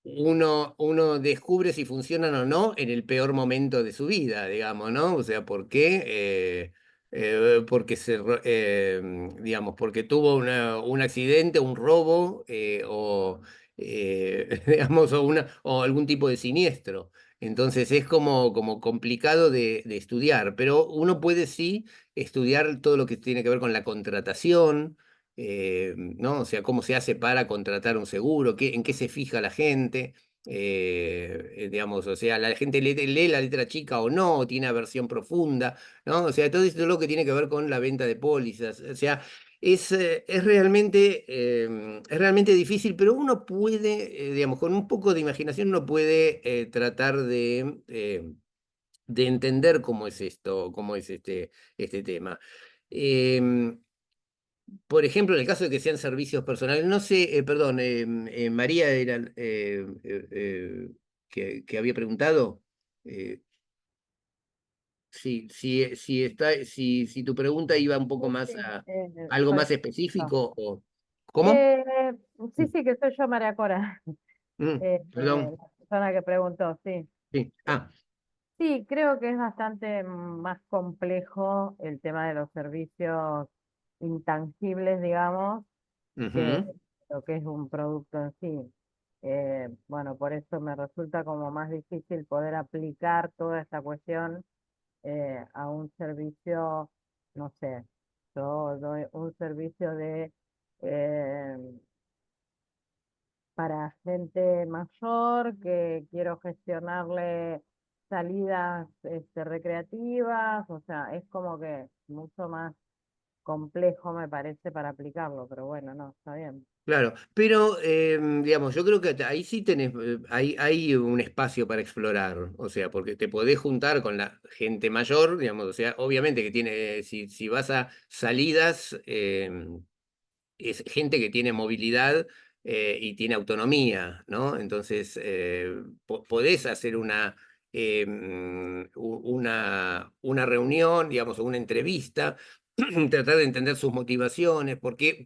uno descubre si funcionan o no en el peor momento de su vida, digamos, ¿no? O sea, ¿por qué? Porque digamos, porque tuvo un accidente, un robo, digamos, o algún tipo de siniestro. Entonces es como complicado de estudiar, pero uno puede sí estudiar todo lo que tiene que ver con la contratación, ¿no? O sea, cómo se hace para contratar un seguro, en qué se fija la gente. digamos, o sea, la gente lee la letra chica o no, tiene aversión profunda, ¿no? O sea, todo esto es lo que tiene que ver con la venta de pólizas. O sea, es realmente difícil, pero uno puede, digamos, con un poco de imaginación uno puede tratar de entender cómo es esto, cómo es este tema. Em, por ejemplo, en el caso de que sean servicios personales, no sé, perdón, María era que había preguntado. eh, si tu pregunta iba un poco Sí, más sí, a algo soy más yo. específico o ¿cómo? Eh, sí, sí, que soy yo, María Cora, Perdón, la persona que preguntó, sí. sí. Ah, Sí, creo que es bastante más complejo el tema de los servicios intangibles, digamos, que ujú, lo que es un producto en sí. Bueno, por eso me resulta como más difícil poder aplicar toda esta cuestión a un servicio, no sé, yo doy un servicio eh, para gente mayor que quiero gestionarle salidas recreativas, o sea, es como que mucho más complejo me parece para aplicarlo, pero bueno, no, está bien. claro, pero digamos, yo creo que ahí sí tenés, hay un espacio para explorar, o sea, porque te podés juntar con la gente mayor, digamos, o sea, obviamente que tiene, si vas a salidas, es gente que tiene movilidad y tiene autonomía, ¿no? Entonces, podés hacer una reunión, digamos, o una entrevista, tratar de entender sus motivaciones, por qué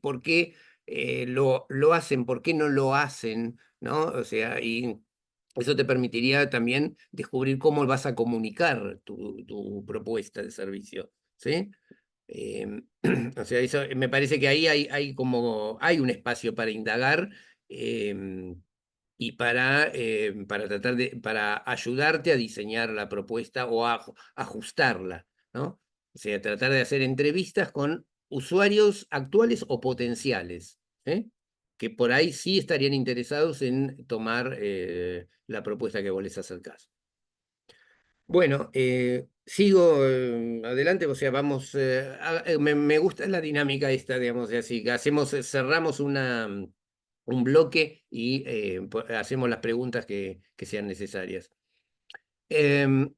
lo hacen, por qué no lo hacen, ¿no? O sea, y eso te permitiría también descubrir cómo vas a comunicar tu propuesta de servicio, ¿sí? Em, o sea, eso, me parece que ahí hay un espacio para indagar em, y para tratar para ayudarte a diseñar la propuesta o a ajustarla, ¿no? O sea, tratar de hacer entrevistas con usuarios actuales o potenciales, ¿eh? Que por ahí sí estarían interesados en tomar la propuesta que vos les acercás. Bueno, sigo adelante, o sea, vamos, me gusta la dinámica esta, digamos, de así, que cerramos un bloque y hacemos las preguntas que sean necesarias. Em,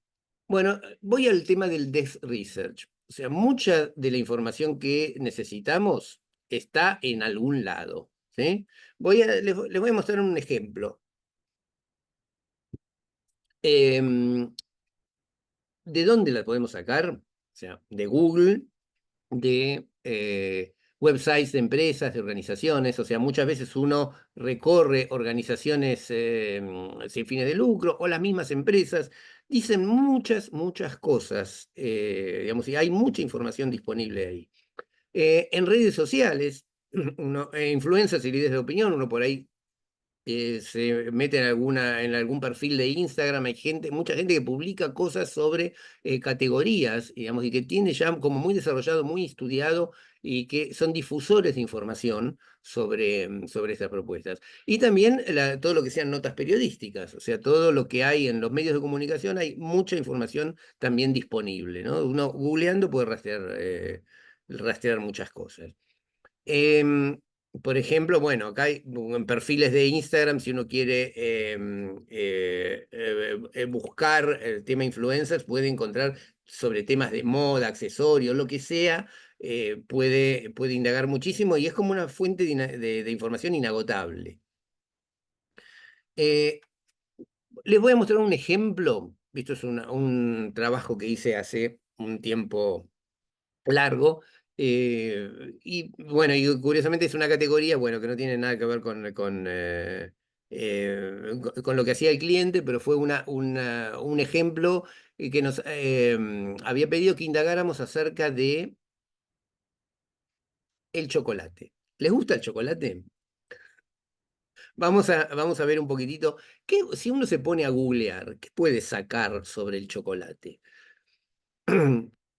bueno, voy al tema del desk research. O sea, mucha de la información que necesitamos está en algún lado, ¿sí? Les voy a mostrar un ejemplo. Em, ¿De dónde la podemos sacar? O sea, de Google, de websites de empresas, de organizaciones. O sea, muchas veces uno recorre organizaciones sin fines de lucro o las mismas empresas. Dicen muchas cosas, digamos, y hay mucha información disponible ahí. En redes sociales, influencers y líderes de opinión, uno por ahí se mete en algún perfil de Instagram, hay mucha gente que publica cosas sobre categorías, digamos, y que tiene ya como muy desarrollado, muy estudiado, y que son difusores de información sobre estas propuestas. Y también todo lo que sean notas periodísticas, o sea, todo lo que hay en los medios de comunicación, hay mucha información también disponible, ¿no? Uno googleando puede rastrear muchas cosas. Em, por ejemplo, bueno, acá hay en perfiles de Instagram, si uno quiere buscar el tema influencers, puede encontrar sobre temas de moda, accesorios, lo que sea, puede indagar muchísimo y es como una fuente de información inagotable. Eh, Les voy a mostrar un ejemplo. Esto es un trabajo que hice hace un tiempo largo. Y bueno, y curiosamente es una categoría, bueno, que no tiene nada que ver con lo que hacía el cliente, pero fue un ejemplo que nos había pedido que indagáramos acerca de el chocolate. ¿Les gusta el chocolate? Vamos a ver un poquitito. Si uno se pone a googlear, ¿qué puede sacar sobre el chocolate?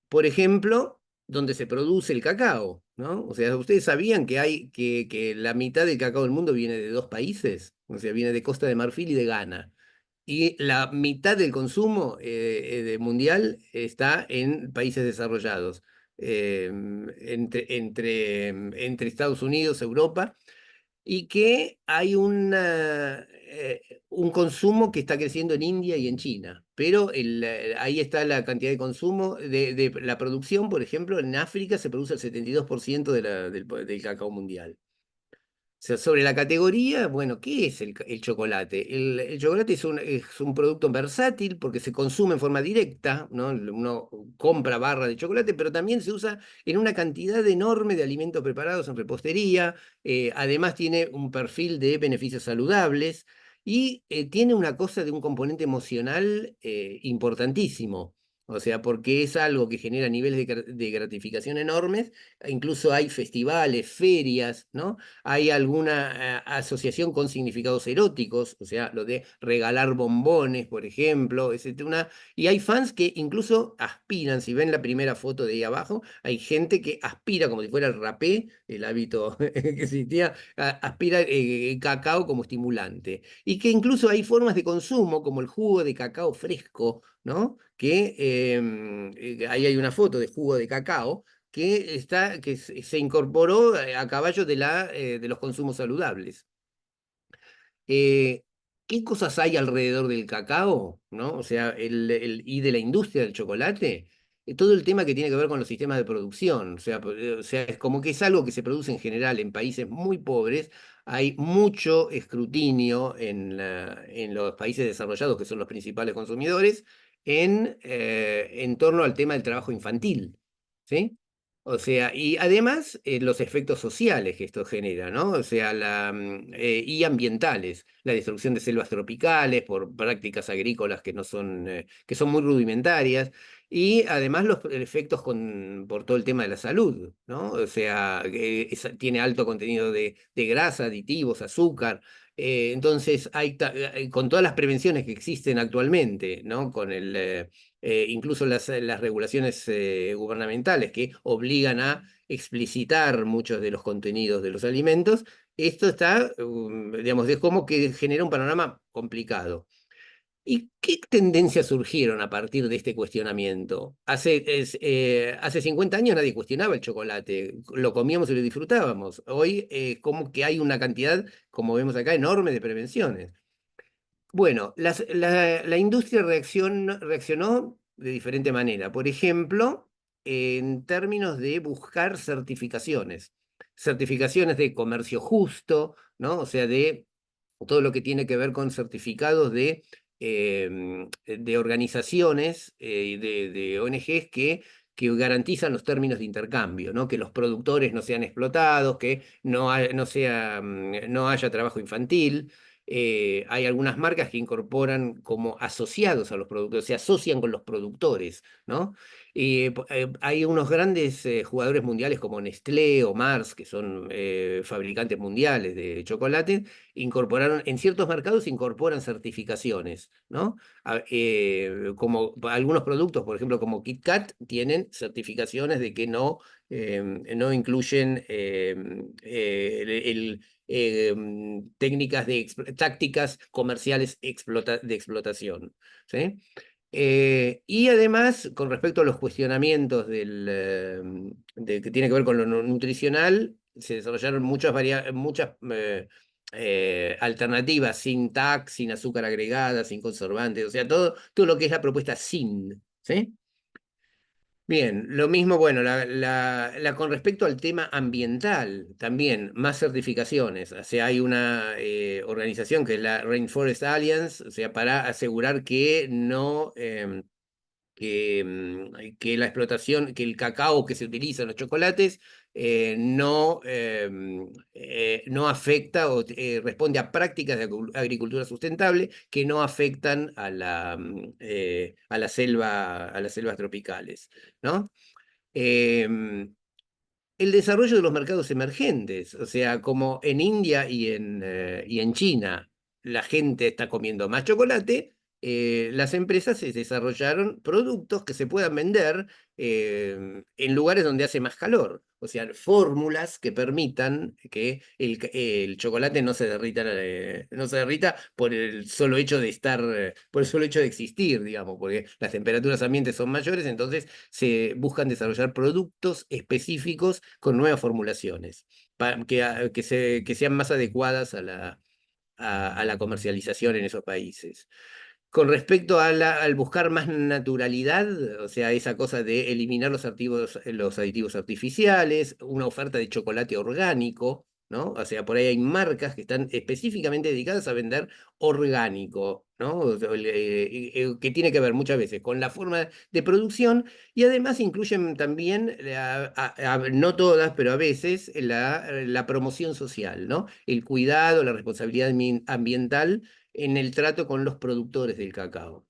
Por ejemplo, donde se produce el cacao, ¿no? O sea, ¿ustedes sabían que la mitad del cacao del mundo viene de dos países? o sea, viene de Costa de Marfil y de Ghana. Y la mitad del consumo mundial está en países desarrollados, entre Estados Unidos, Europa, y que hay un consumo que está creciendo en India y en China. Pero ahí está la cantidad de consumo, de la producción, por ejemplo, en África se produce el 72% del cacao mundial. O sea, sobre la categoría, bueno, ¿qué es el chocolate? El chocolate es un producto versátil porque se consume en forma directa, ¿no? Uno compra barra de chocolate, pero también se usa en una cantidad enorme de alimentos preparados en repostería. Además tiene un perfil de beneficios saludables y tiene una cosa de un componente emocional importantísimo. O sea, porque es algo que genera niveles de gratificación enormes. Incluso hay festivales, ferias, ¿no? Hay alguna asociación con significados eróticos, o sea, lo de regalar bombones, por ejemplo, y hay fans que incluso aspiran, si ven la primera foto de ahí abajo, hay gente que aspira, como si fuera el rapé, el hábito que existía, aspira cacao como estimulante. Y que incluso hay formas de consumo, como el jugo de cacao fresco, ¿no? Ahí hay una foto de jugo de cacao que se incorporó a caballo de los consumos saludables. Eh, ¿Qué cosas hay alrededor del cacao? ¿No? O sea, y de la industria del chocolate. Todo el tema que tiene que ver con los sistemas de producción. O sea, es como que es algo que se produce en general en países muy pobres. Hay mucho escrutinio en los países desarrollados, que son los principales consumidores, en torno al tema del trabajo infantil. ¿Sí? O sea, y además los efectos sociales que esto genera, ¿no? O sea, y ambientales, la destrucción de selvas tropicales por prácticas agrícolas que no son, que son muy rudimentarias, y además los efectos por todo el tema de la salud, ¿no? O sea, tiene alto contenido de grasa, aditivos, azúcar. Entonces, con todas las prevenciones que existen actualmente, ¿no? Incluso las regulaciones gubernamentales que obligan a explicitar muchos de los contenidos de los alimentos, esto digamos, es como que genera un panorama complicado. ¿Y qué tendencias surgieron a partir de este cuestionamiento? Hace 50 años nadie cuestionaba el chocolate, lo comíamos y lo disfrutábamos. Hoy como que hay una cantidad, como vemos acá, enorme de prevenciones. Bueno, la industria reaccionó de diferente manera. Por ejemplo, en términos de buscar certificaciones. Certificaciones de comercio justo, ¿no? O sea, de todo lo que tiene que ver con certificados de organizaciones, de ONGs que garantizan los términos de intercambio, ¿no? Que los productores no sean explotados, que no haya trabajo infantil. Hay algunas marcas que incorporan como asociados a los productores, se asocian con los productores, ¿no? Hay unos grandes jugadores mundiales como Nestlé o Mars, que son fabricantes mundiales de chocolate, en ciertos mercados incorporan certificaciones, ¿no? Como algunos productos, por ejemplo, como Kit Kat, tienen certificaciones de que no incluyen tácticas comerciales de explotación. ¿Sí? Y además, con respecto a los cuestionamientos que tiene que ver con lo nutricional, se desarrollaron muchas alternativas sin TAC, sin azúcar agregada, sin conservantes, o sea, todo lo que es la propuesta sin. ¿Sí? Bien, lo mismo, bueno, con respecto al tema ambiental, también más certificaciones. O sea, hay una organización que es la Rainforest Alliance, o sea, para asegurar que no, que la explotación, que el cacao que se utiliza en los chocolates no afecta o responde a prácticas de agricultura sustentable que no afectan a las selvas tropicales, ¿no? El desarrollo de los mercados emergentes, o sea, como en India y en China la gente está comiendo más chocolate, las empresas se desarrollaron productos que se puedan vender en lugares donde hace más calor. O sea, fórmulas que permitan que el chocolate no se derrita por el solo hecho de por el solo hecho de existir, digamos, porque las temperaturas ambientes son mayores, entonces se buscan desarrollar productos específicos con nuevas formulaciones, que sean más adecuadas a la comercialización en esos países. Con respecto al buscar más naturalidad, o sea, esa cosa de eliminar los aditivos artificiales, una oferta de chocolate orgánico, ¿no? O sea, por ahí hay marcas que están específicamente dedicadas a vender orgánico, ¿no? Que tiene que ver muchas veces con la forma de producción y además incluyen también, no todas, pero a veces, la promoción social, ¿no? El cuidado, la responsabilidad ambiental en el trato con los productores del cacao.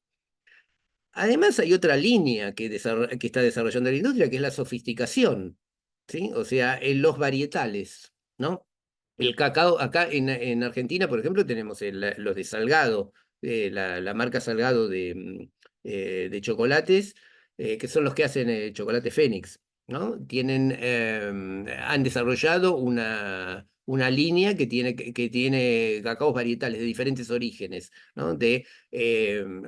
Además, hay otra línea que está desarrollando la industria, que es la sofisticación, ¿sí? O sea, en los varietales, ¿no? El cacao, acá en Argentina, por ejemplo, tenemos los de Salgado, la marca Salgado de chocolates, que son los que hacen el chocolate Fénix, ¿no? Han desarrollado una línea que tiene cacaos varietales de diferentes orígenes, ¿no? O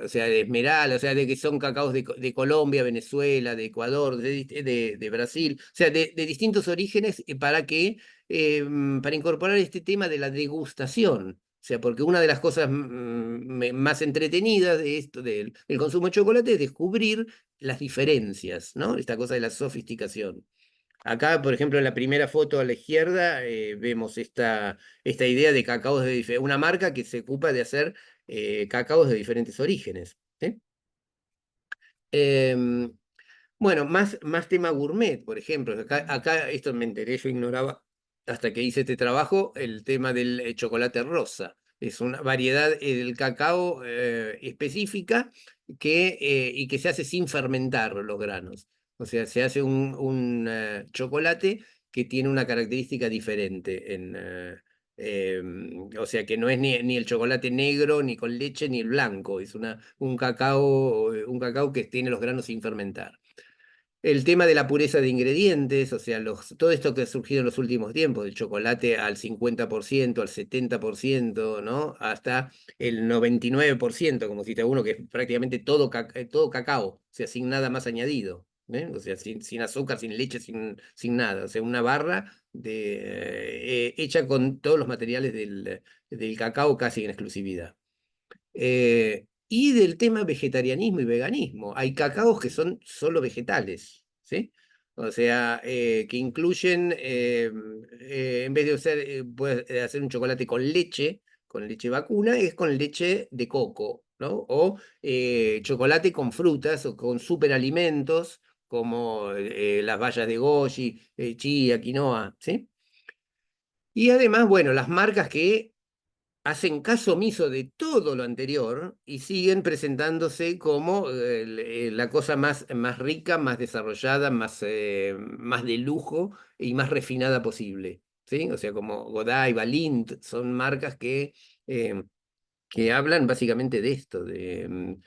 sea, de Esmeralda, o sea, de que son cacaos de Colombia, Venezuela, de Ecuador, de Brasil, o sea, de distintos orígenes para incorporar este tema de la degustación. O sea, porque una de las cosas más entretenidas de esto, del consumo de chocolate, es descubrir las diferencias, ¿no? Esta cosa de la sofisticación. Acá, por ejemplo, en la primera foto a la izquierda, vemos esta idea de cacaos una marca que se ocupa de hacer cacaos de diferentes orígenes, ¿sí? Em, bueno, más tema gourmet, por ejemplo. Acá esto me enteré, yo ignoraba hasta que hice este trabajo, el tema del chocolate rosa. Es una variedad del cacao específica y que se hace sin fermentar los granos. O sea, se hace un chocolate que tiene una característica diferente. O sea, que no es ni el chocolate negro, ni con leche, ni el blanco. Es un cacao que tiene los granos sin fermentar. El tema de la pureza de ingredientes, o sea, todo esto que ha surgido en los últimos tiempos, el chocolate al 50%, al 70%, ¿no? Hasta el 99%, como cita uno, que es prácticamente todo cacao, o sea, sin nada más añadido, ¿eh? O sea, sin azúcar, sin leche, sin nada. O sea, una barra hecha con todos los materiales del cacao casi en exclusividad. Y del tema vegetarianismo y veganismo. Hay cacaos que son solo vegetales, ¿sí? O sea, que incluyen, en vez de puedes hacer un chocolate con leche vacuna, es con leche de coco, ¿no? O chocolate con frutas o con superalimentos, como las bayas de goji, chía, quinoa, ¿sí? Y además, bueno, las marcas que hacen caso omiso de todo lo anterior y siguen presentándose como la cosa más rica, más desarrollada, más de lujo y más refinada posible, ¿sí? O sea, como Godiva, Lindt, son marcas que hablan básicamente de esto, de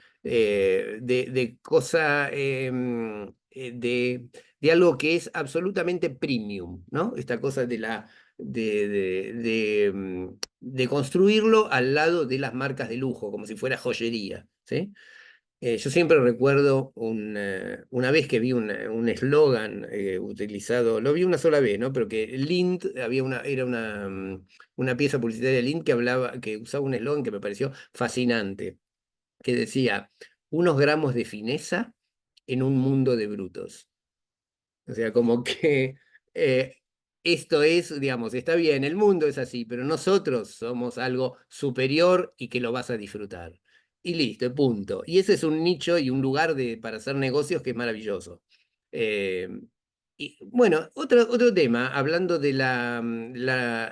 cosa, de algo que es absolutamente premium, ¿no? Esta cosa de construirlo al lado de las marcas de lujo, como si fuera joyería, ¿sí? Yo siempre recuerdo una vez que vi un eslogan utilizado, lo vi una sola vez, ¿no? Pero que Lindt era una pieza publicitaria de Lindt que usaba un eslogan que me pareció fascinante, que decía, unos gramos de fineza en un mundo de brutos. O sea, como que eh, esto es, digamos, está bien, el mundo es así, pero nosotros somos algo superior y que lo vas a disfrutar. Y listo, punto. Y ese es un nicho y un lugar para hacer negocios que es maravilloso. Eh, Y bueno, otro tema, hablando de la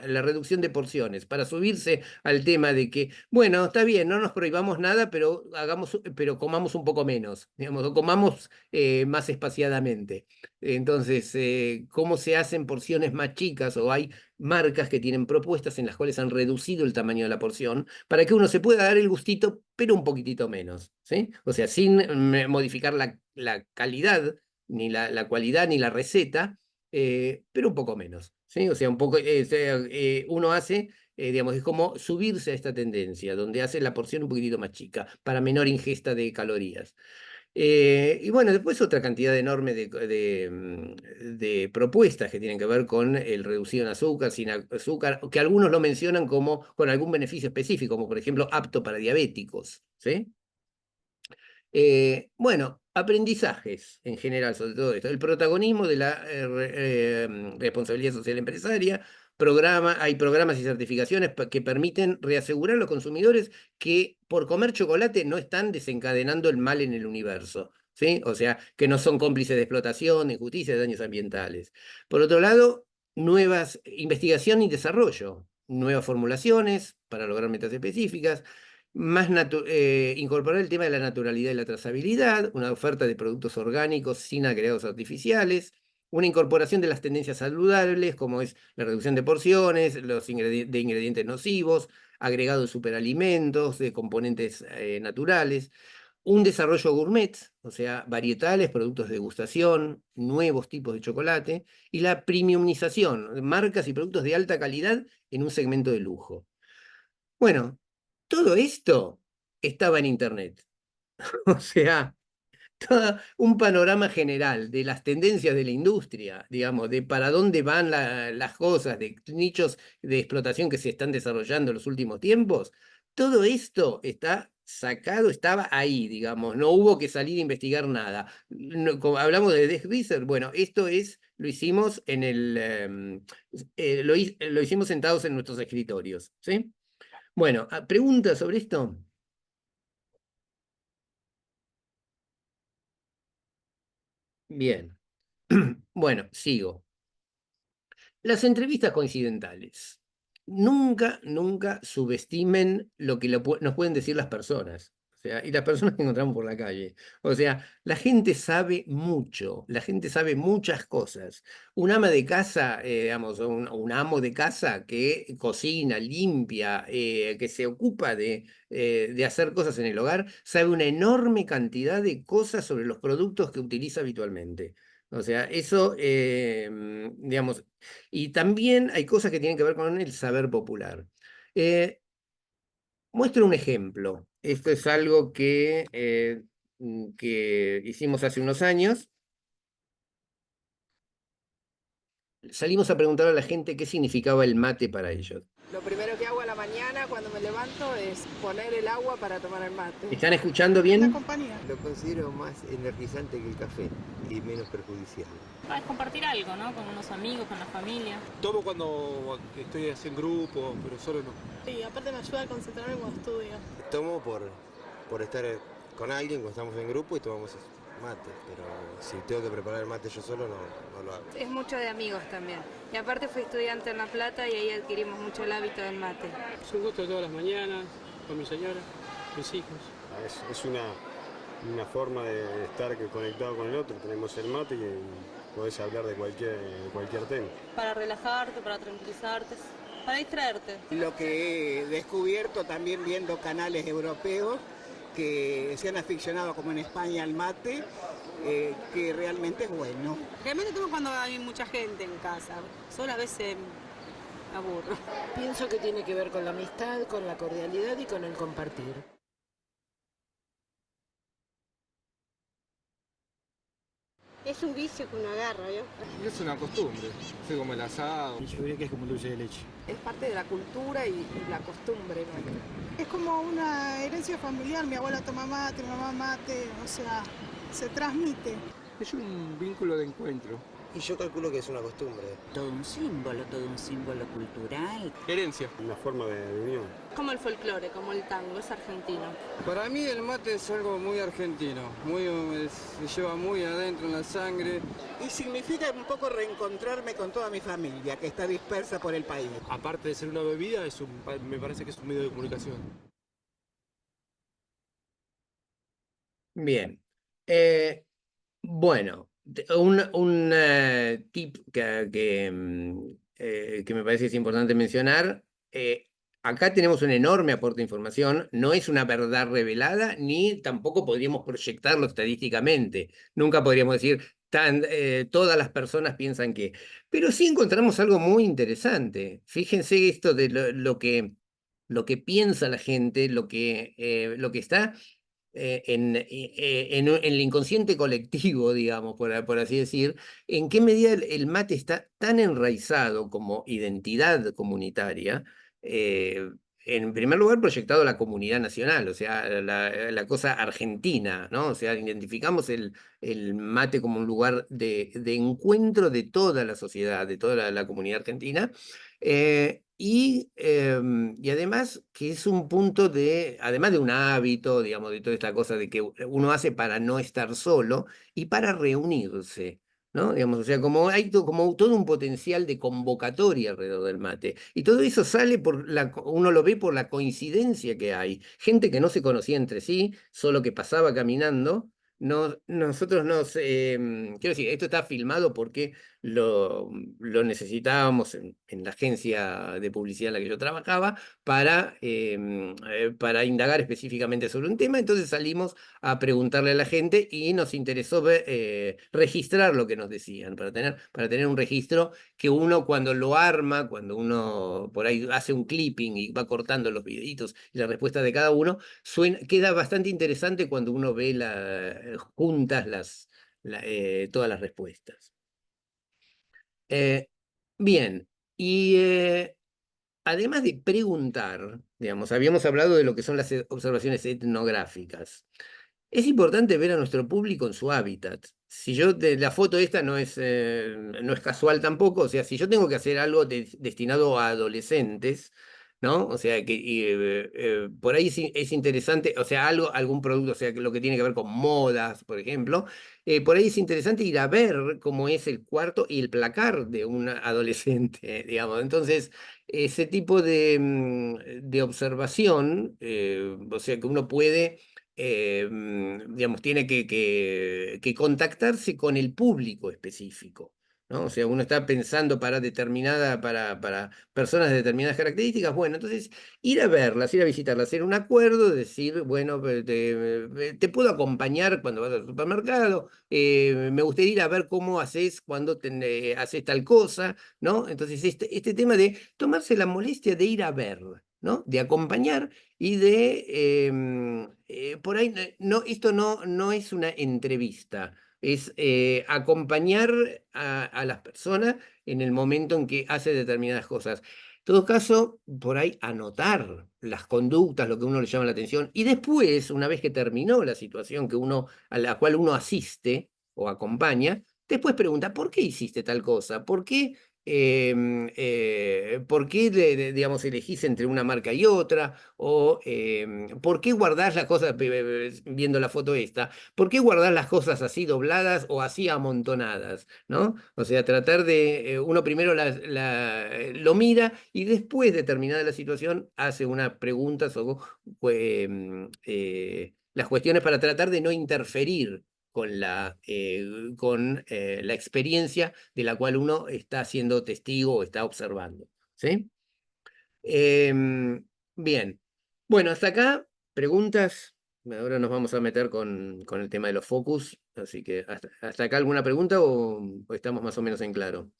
reducción de porciones, para subirse al tema de que, bueno, está bien, no nos prohibamos nada, pero comamos un poco menos, digamos, o comamos más espaciadamente. Entonces, ¿cómo se hacen porciones más chicas? O hay marcas que tienen propuestas en las cuales han reducido el tamaño de la porción para que uno se pueda dar el gustito, pero un poquitito menos, ¿sí? O sea, sin modificar la calidad ni la cualidad, ni la receta, pero un poco menos, ¿sí? O sea, un poco, uno hace, digamos, es como subirse a esta tendencia, donde hace la porción un poquitito más chica, para menor ingesta de calorías. Y bueno, después otra cantidad enorme de propuestas que tienen que ver con el reducido en azúcar, sin azúcar, que algunos lo mencionan como con algún beneficio específico, como por ejemplo apto para diabéticos, ¿sí? Bueno, aprendizajes en general sobre todo esto. El protagonismo de la responsabilidad social empresaria. Hay programas y certificaciones que permiten reasegurar a los consumidores que por comer chocolate no están desencadenando el mal en el universo, ¿sí? O sea, que no son cómplices de explotación, de injusticia, de daños ambientales. Por otro lado, nuevas investigación y desarrollo, nuevas formulaciones para lograr metas específicas, incorporar el tema de la naturalidad y la trazabilidad, una oferta de productos orgánicos sin agregados artificiales, una incorporación de las tendencias saludables, como es la reducción de porciones, de ingredientes nocivos, agregado de superalimentos, de componentes naturales, un desarrollo gourmet, o sea, varietales, productos de degustación, nuevos tipos de chocolate, y la premiumización, marcas y productos de alta calidad en un segmento de lujo. Bueno, todo esto estaba en Internet. O sea, todo un panorama general de las tendencias de la industria, digamos, de para dónde van las cosas, de nichos de explotación que se están desarrollando en los últimos tiempos. Todo esto está sacado, estaba ahí, digamos, no hubo que salir a investigar nada. Como hablamos de Desk Research, bueno, lo hicimos lo hicimos sentados en nuestros escritorios, ¿sí? Bueno, ¿preguntas sobre esto? Bien. Bueno, sigo. Las entrevistas coincidentales. Nunca subestimen lo que nos pueden decir las personas. O sea, y las personas que encontramos por la calle. O sea, la gente sabe mucho, la gente sabe muchas cosas. Un ama de casa, digamos, un amo de casa que cocina, limpia, que se ocupa de hacer cosas en el hogar, sabe una enorme cantidad de cosas sobre los productos que utiliza habitualmente. O sea, eso, digamos, y también hay cosas que tienen que ver con el saber popular. Muestro un ejemplo. Esto es algo que hicimos hace unos años. Salimos a preguntar a la gente qué significaba el mate para ellos. Lo primero que hago a la mañana cuando me levanto es poner el agua para tomar el mate. ¿Están escuchando bien? La compañía. Lo considero más energizante que el café y menos perjudicial. Es compartir algo, ¿no? Con unos amigos, con la familia. Tomo cuando estoy en grupo, pero solo no. Sí, aparte me ayuda a concentrarme cuando estudio. Tomo por estar con alguien cuando estamos en grupo y tomamos mate, pero si tengo que preparar el mate yo solo no lo hago. Es mucho de amigos también. Y aparte fui estudiante en La Plata y ahí adquirimos mucho el hábito del mate. Es un gusto todas las mañanas, con mi señora, mis hijos. Es una forma de estar conectado con el otro. Tenemos el mate y podés hablar de cualquier tema. Para relajarte, para tranquilizarte, para distraerte. Lo que he descubierto también viendo canales europeos que se han aficionado como en España al mate, que realmente es bueno. Realmente tomo cuando hay mucha gente en casa. Solo a veces me aburro. Pienso que tiene que ver con la amistad, con la cordialidad y con el compartir. Es un vicio que uno agarra, ¿no? Es una costumbre, es como el asado. Yo diría que es como el dulce de leche. Es parte de la cultura y la costumbre nuestra. Es como una herencia familiar, mi abuela toma mate, mi mamá mate, o sea, se transmite. Es un vínculo de encuentro. Y yo calculo que es una costumbre. Todo un símbolo cultural. Herencia. Una forma de unión. Como el folclore, como el tango, es argentino. Para mí el mate es algo muy argentino, se lleva muy adentro en la sangre. Y significa un poco reencontrarme con toda mi familia, que está dispersa por el país. Aparte de ser una bebida, me parece que es un medio de comunicación. Bien. Bueno, un tip que me parece que es importante mencionar. Acá tenemos un enorme aporte de información, no es una verdad revelada, ni tampoco podríamos proyectarlo estadísticamente. Nunca podríamos decir, todas las personas piensan que. Pero sí encontramos algo muy interesante. Fíjense esto de lo que piensa la gente, lo que está en el inconsciente colectivo, digamos, por así decir, en qué medida el mate está tan enraizado como identidad comunitaria, en primer lugar proyectado a la comunidad nacional, o sea, la cosa argentina, ¿no? O sea, identificamos el mate como un lugar de encuentro de toda la sociedad, de toda la comunidad argentina. Y además que es un punto además de un hábito, digamos, de toda esta cosa de que uno hace para no estar solo y para reunirse, ¿no? Digamos, o sea, como hay como todo un potencial de convocatoria alrededor del mate. Y todo eso sale uno lo ve por la coincidencia que hay. Gente que no se conocía entre sí, solo que pasaba caminando. Nosotros quiero decir, esto está filmado porque lo necesitábamos en la agencia de publicidad en la que yo trabajaba para indagar específicamente sobre un tema. Entonces salimos a preguntarle a la gente y nos interesó registrar lo que nos decían, para tener un registro que uno cuando lo arma, cuando uno por ahí hace un clipping y va cortando los videitos y la respuesta de cada uno, queda bastante interesante cuando uno ve juntas todas las respuestas. Bien, y además de preguntar, digamos, habíamos hablado de lo que son las observaciones etnográficas. Es importante ver a nuestro público en su hábitat. Si la foto esta no es casual tampoco, o sea, si yo tengo que hacer algo destinado a adolescentes, ¿no? O sea, que por ahí es interesante, o sea, algún producto, o sea, lo que tiene que ver con modas, por ejemplo, por ahí es interesante ir a ver cómo es el cuarto y el placar de un adolescente, digamos. Entonces, ese tipo de observación, o sea, que uno puede digamos, tiene que contactarse con el público específico, ¿no? O sea, uno está pensando para personas de determinadas características. Bueno, entonces ir a verlas, ir a visitarlas, hacer un acuerdo, decir, bueno, te puedo acompañar cuando vas al supermercado, me gustaría ir a ver cómo haces cuando haces tal cosa, ¿no? Entonces este tema de tomarse la molestia de ir a ver, ¿no? De acompañar y por ahí, esto no es una entrevista, es acompañar a las personas en el momento en que hace determinadas cosas. En todo caso, por ahí anotar las conductas, lo que a uno le llama la atención, y después, una vez que terminó la situación a la cual uno asiste o acompaña, después pregunta, ¿por qué hiciste tal cosa? ¿Por qué digamos, elegís entre una marca y otra? ¿O por qué guardás las cosas, viendo la foto esta, por qué guardás las cosas así dobladas o así amontonadas, ¿no? O sea, tratar de, uno primero lo mira y después de terminada la situación hace unas preguntas sobre las cuestiones para tratar de no interferir con la experiencia de la cual uno está siendo testigo o está observando, ¿sí? Bien, bueno, hasta acá, preguntas. Ahora nos vamos a meter con el tema de los focus, así que hasta acá alguna pregunta o estamos más o menos en claro.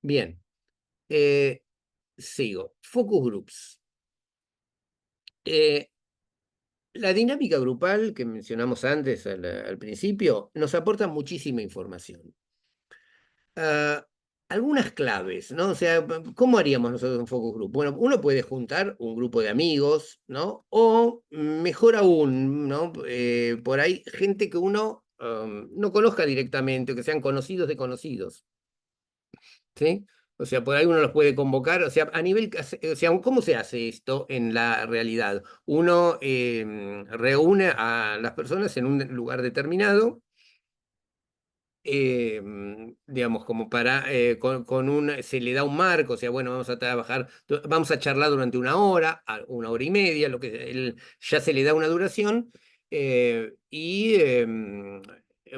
Bien, sigo. Focus groups. La dinámica grupal que mencionamos antes al principio nos aporta muchísima información. Algunas claves, ¿no? O sea, ¿cómo haríamos nosotros un focus group? Bueno, uno puede juntar un grupo de amigos, ¿no? O mejor aún, ¿no? Por ahí, gente que uno no conozca directamente, o que sean conocidos de conocidos. ¿Sí? O sea, por ahí uno los puede convocar, o sea, a nivel, o sea, ¿cómo se hace esto en la realidad? Uno reúne a las personas en un lugar determinado, digamos, como para, se le da un marco, o sea, bueno, vamos a trabajar, vamos a charlar durante 1 hora, 1 hora y media, lo que ya se le da una duración,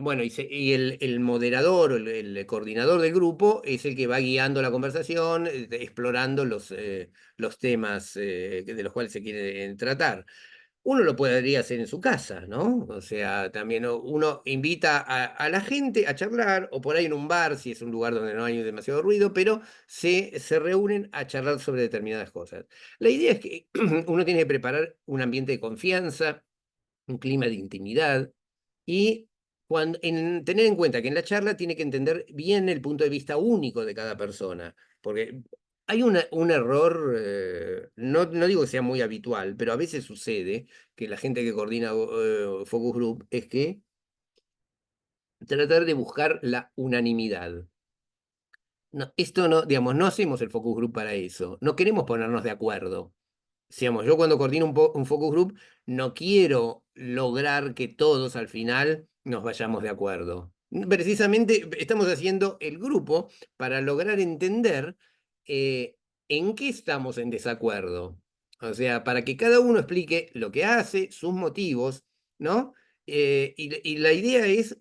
bueno, y el moderador o el coordinador del grupo es el que va guiando la conversación, explorando los temas de los cuales se quiere tratar. Uno lo podría hacer en su casa, ¿no? O sea, también uno invita a la gente a charlar, o por ahí en un bar, si es un lugar donde no hay demasiado ruido, pero se reúnen a charlar sobre determinadas cosas. La idea es que uno tiene que preparar un ambiente de confianza, un clima de intimidad, y tener en cuenta que en la charla tiene que entender bien el punto de vista único de cada persona, porque hay un error, no digo que sea muy habitual, pero a veces sucede que la gente que coordina Focus Group es que tratar de buscar la unanimidad. No, esto no, digamos, no hacemos el Focus Group para eso, no queremos ponernos de acuerdo. Digamos, yo cuando coordino un focus group no quiero lograr que todos al final nos vayamos de acuerdo. Precisamente estamos haciendo el grupo para lograr entender en qué estamos en desacuerdo. O sea, para que cada uno explique lo que hace, sus motivos, ¿no? Y la idea es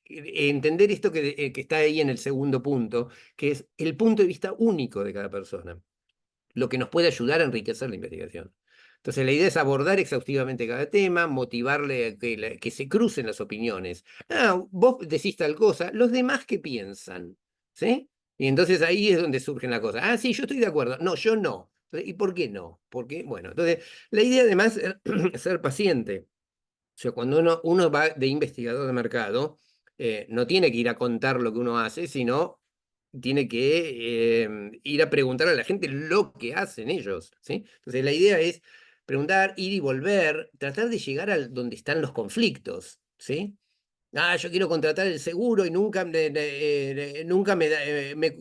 entender esto que está ahí en el segundo punto, que es el punto de vista único de cada persona, lo que nos puede ayudar a enriquecer la investigación. Entonces, la idea es abordar exhaustivamente cada tema, motivarle a que se crucen las opiniones. Vos decís tal cosa, los demás qué piensan, ¿sí? Y entonces ahí es donde surgen las cosas. Sí, yo estoy de acuerdo. No, yo no. ¿Y por qué no? Porque, bueno, entonces, la idea además es ser paciente. O sea, cuando uno va de investigador de mercado, no tiene que ir a contar lo que uno hace, sino tiene que ir a preguntar a la gente lo que hacen ellos, ¿sí? Entonces la idea es preguntar, ir y volver, tratar de llegar a donde están los conflictos, ¿sí? Yo quiero contratar el seguro y nunca me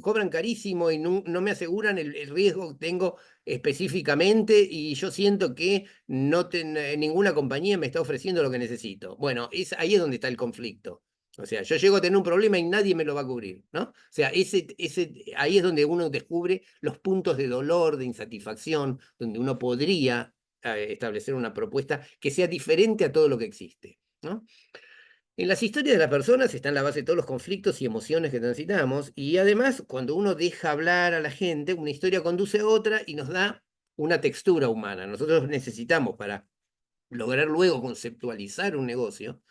cobran carísimo y no me aseguran el riesgo que tengo específicamente, y yo siento que ninguna compañía me está ofreciendo lo que necesito. Bueno, ahí es donde está el conflicto. O sea, yo llego a tener un problema y nadie me lo va a cubrir, ¿no? O sea, ahí es donde uno descubre los puntos de dolor, de insatisfacción, donde uno podría establecer una propuesta que sea diferente a todo lo que existe, ¿no? En las historias de las personas están la base de todos los conflictos y emociones que transitamos, y además, cuando uno deja hablar a la gente, una historia conduce a otra y nos da una textura humana. Nosotros necesitamos, para lograr luego conceptualizar un negocio,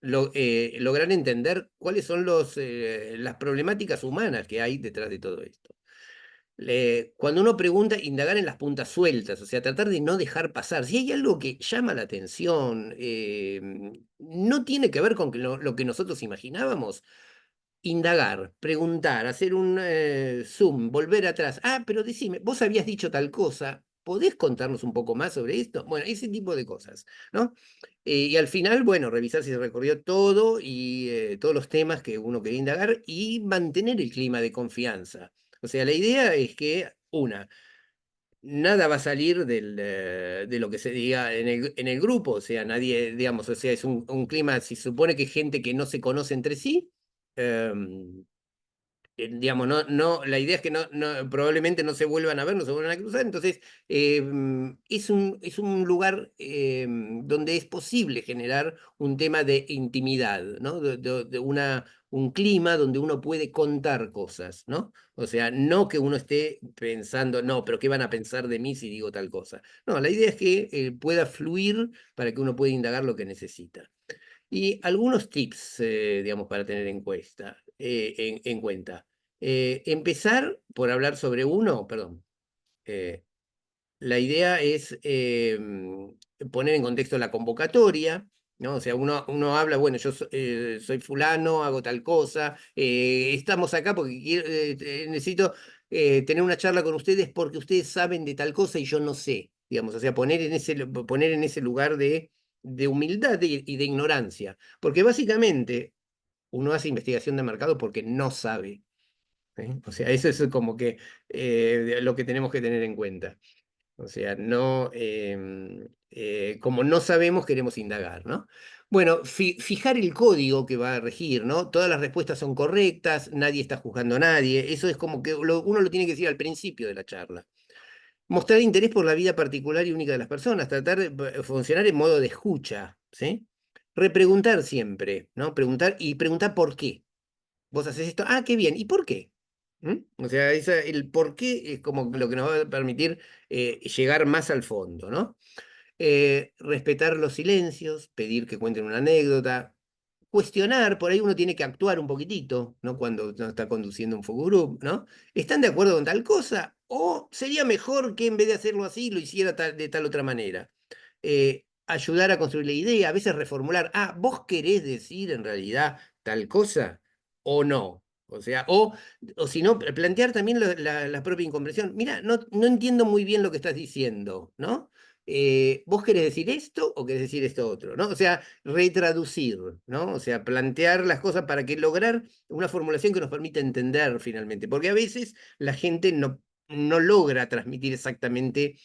lograr entender cuáles son las problemáticas humanas que hay detrás de todo esto. Cuando uno pregunta, indagar en las puntas sueltas, o sea, tratar de no dejar pasar. Si hay algo que llama la atención, no tiene que ver con lo que nosotros imaginábamos, indagar, preguntar, hacer un zoom, volver atrás. Pero decime, vos habías dicho tal cosa, ¿podés contarnos un poco más sobre esto? Bueno, ese tipo de cosas, ¿no? Y al final, bueno, revisar si se recorrió todo y todos los temas que uno quería indagar, y mantener el clima de confianza. O sea, la idea es que, nada va a salir de lo que se diga en el grupo, o sea, nadie, digamos, o sea, es un clima, si se supone que gente que no se conoce entre sí, digamos, la idea es que probablemente no se vuelvan a ver, no se vuelvan a cruzar. Entonces es un lugar donde es posible generar un tema de intimidad, ¿no? De un clima donde uno puede contar cosas, ¿no? O sea, no que uno esté pensando, no, pero ¿qué van a pensar de mí si digo tal cosa? No, la idea es que pueda fluir para que uno pueda indagar lo que necesita. Y algunos tips, digamos, para tener en cuenta. Empezar por hablar sobre perdón. La idea es poner en contexto la convocatoria, ¿no? O sea, uno habla, bueno, yo soy fulano, hago tal cosa, estamos acá porque necesito tener una charla con ustedes porque ustedes saben de tal cosa y yo no sé, digamos, o sea, poner en ese lugar de de humildad y de ignorancia, porque básicamente uno hace investigación de mercado porque no sabe. O sea, eso es como que lo que tenemos que tener en cuenta. O sea, no, como no sabemos, queremos indagar, ¿no? Bueno, fijar el código que va a regir, ¿no? Todas las respuestas son correctas, nadie está juzgando a nadie. Eso es como que uno lo tiene que decir al principio de la charla. Mostrar interés por la vida particular y única de las personas, tratar de funcionar en modo de escucha, ¿sí? Repreguntar siempre, ¿no? Preguntar por qué. Vos haces esto, ah, qué bien, ¿y por qué? O sea, el por qué es como lo que nos va a permitir llegar más al fondo, ¿no? Respetar los silencios, pedir que cuenten una anécdota, cuestionar, por ahí uno tiene que actuar un poquitito, ¿no? Cuando uno está conduciendo un focus group, ¿no? ¿Están de acuerdo con tal cosa? ¿O sería mejor que en vez de hacerlo así, lo hiciera de tal otra manera? Ayudar a construir la idea, a veces reformular, ah, ¿vos querés decir en realidad tal cosa o no? O sea, o si no, plantear también la propia incomprensión. Mira, no entiendo muy bien lo que estás diciendo, ¿no? ¿Vos querés decir esto o querés decir esto otro? ¿No? O sea, retraducir, ¿no? O sea, plantear las cosas para que lograr una formulación que nos permita entender finalmente. Porque a veces la gente no logra transmitir exactamente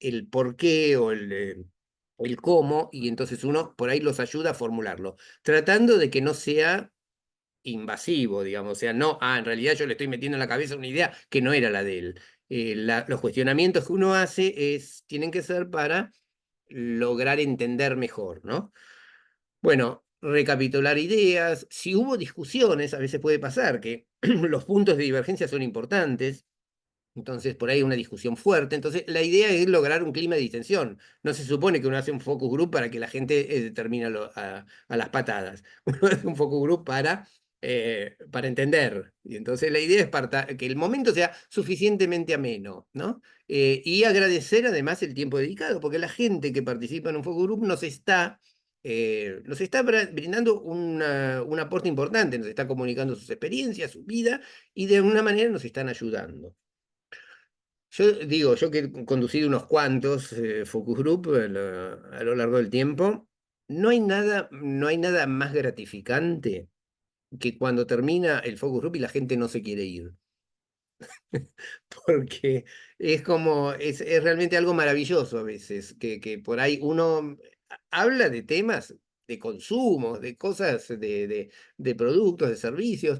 el por qué o el cómo, y entonces uno por ahí los ayuda a formularlo, tratando de que no sea invasivo, digamos, o sea, no, en realidad yo le estoy metiendo en la cabeza una idea que no era la de él. Los cuestionamientos que uno hace tienen que ser para lograr entender mejor, ¿no? Bueno, recapitular ideas, si hubo discusiones, a veces puede pasar que los puntos de divergencia son importantes, entonces por ahí una discusión fuerte, entonces la idea es lograr un clima de distensión. No se supone que uno hace un focus group para que la gente termine a las patadas, uno hace un focus group para entender. Y entonces la idea es que el momento sea suficientemente ameno, ¿no? Y agradecer además el tiempo dedicado, porque la gente que participa en un focus group nos está brindando un aporte importante, nos está comunicando sus experiencias, su vida, y de alguna manera nos están ayudando. Yo digo, yo que he conducido unos cuantos focus group a lo largo del tiempo, no hay nada más gratificante que cuando termina el focus group y la gente no se quiere ir. Porque es realmente algo maravilloso a veces, que por ahí uno habla de temas de consumo, de cosas, de productos, de servicios,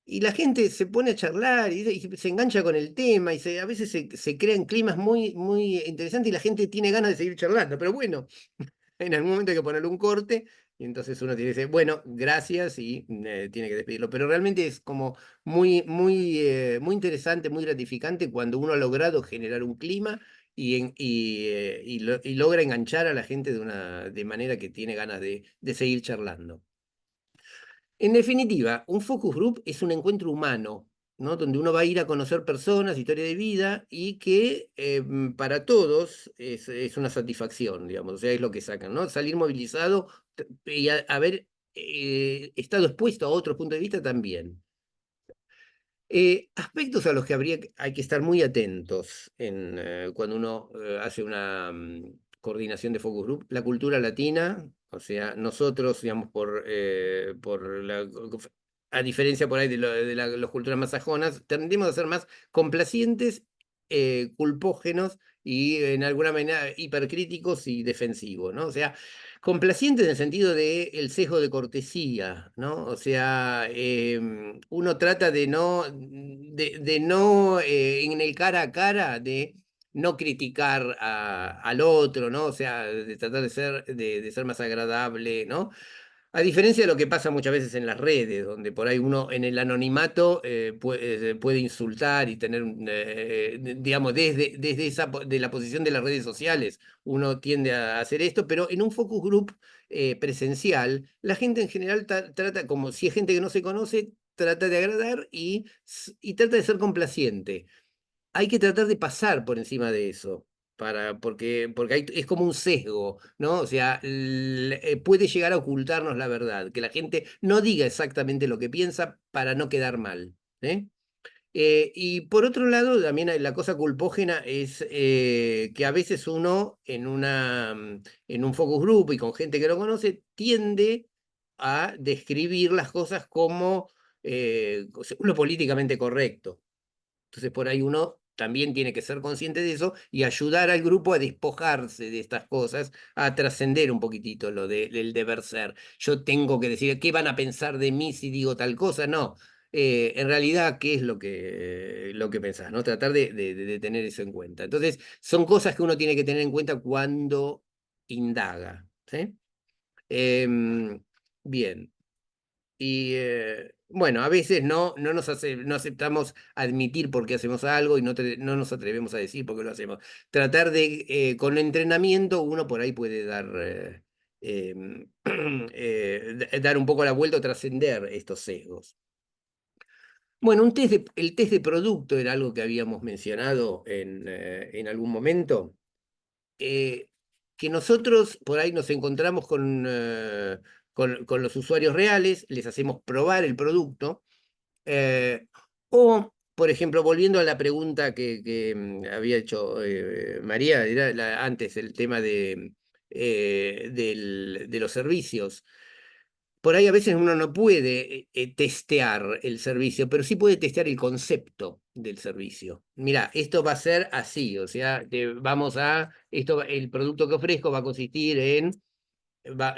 y la gente se pone a charlar y se engancha con el tema y a veces se crean climas muy, muy interesantes y la gente tiene ganas de seguir charlando. Pero bueno, en algún momento hay que ponerle un corte y entonces uno tiene que decir, bueno, gracias y tiene que despedirlo. Pero realmente es como muy, muy, muy interesante, muy gratificante cuando uno ha logrado generar un clima y logra enganchar a la gente de manera que tiene ganas de seguir charlando. En definitiva, un focus group es un encuentro humano, ¿no? Donde uno va a ir a conocer personas, historia de vida, y que para todos es una satisfacción, digamos, o sea, es lo que sacan, ¿no? Salir movilizado y haber estado expuesto a otros puntos de vista también. Aspectos a los que hay que estar muy atentos cuando uno hace una coordinación de focus group. La cultura latina, o sea, nosotros, digamos, a diferencia por ahí de las culturas más sajonas, tendemos a ser más complacientes, culpógenos y en alguna manera hipercríticos y defensivos, ¿no? O sea, complacientes en el sentido del sesgo de cortesía, ¿no? O sea, uno trata de no, en el cara a cara, de no criticar al otro, ¿no? O sea, de tratar de ser más agradable, ¿no? A diferencia de lo que pasa muchas veces en las redes, donde por ahí uno en el anonimato puede insultar y tener, digamos, desde de la posición de las redes sociales, uno tiende a hacer esto, pero en un focus group presencial, la gente en general trata, como si es gente que no se conoce, trata de agradar y trata de ser complaciente. Hay que tratar de pasar por encima de eso porque es como un sesgo, ¿no? O sea, puede llegar a ocultarnos la verdad, que la gente no diga exactamente lo que piensa para no quedar mal, ¿eh? Y por otro lado, también la cosa culpógena es que a veces uno en un focus group y con gente que lo conoce tiende a describir las cosas como lo políticamente correcto. Entonces por ahí uno también tiene que ser consciente de eso y ayudar al grupo a despojarse de estas cosas, a trascender un poquitito del deber ser. Yo tengo que decir, ¿qué van a pensar de mí si digo tal cosa? No. En realidad, ¿qué es lo que pensás? ¿No? Tratar de tener eso en cuenta. Entonces, son cosas que uno tiene que tener en cuenta cuando indaga. ¿Sí? Bien. Y bueno, a veces no aceptamos admitir por qué hacemos algo y no nos atrevemos a decir por qué lo hacemos. Tratar con entrenamiento, uno por ahí puede dar un poco la vuelta o trascender estos sesgos. Bueno, el test de producto era algo que habíamos mencionado en algún momento. Que nosotros por ahí nos encontramos con los usuarios reales, les hacemos probar el producto, o, por ejemplo, volviendo a la pregunta que había hecho María, era antes el tema de los servicios. Por ahí a veces uno no puede testear el servicio, pero sí puede testear el concepto del servicio. Mira, esto va a ser así, o sea, el producto que ofrezco va a consistir en,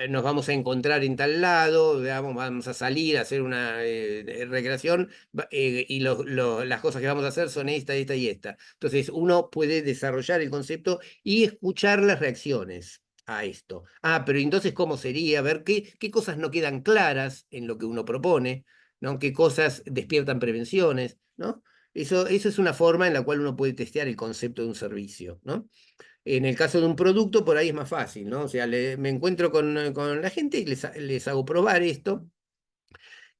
nos vamos a encontrar en tal lado, vamos a salir a hacer una recreación, y las cosas que vamos a hacer son esta y esta. Entonces uno puede desarrollar el concepto y escuchar las reacciones a esto. Pero entonces, ¿cómo sería? Ver qué cosas no quedan claras en lo que uno propone, ¿no? Qué cosas despiertan prevenciones, ¿no? Eso es una forma en la cual uno puede testear el concepto de un servicio, ¿no? En el caso de un producto, por ahí es más fácil, ¿no? O sea, me encuentro con la gente y les hago probar esto.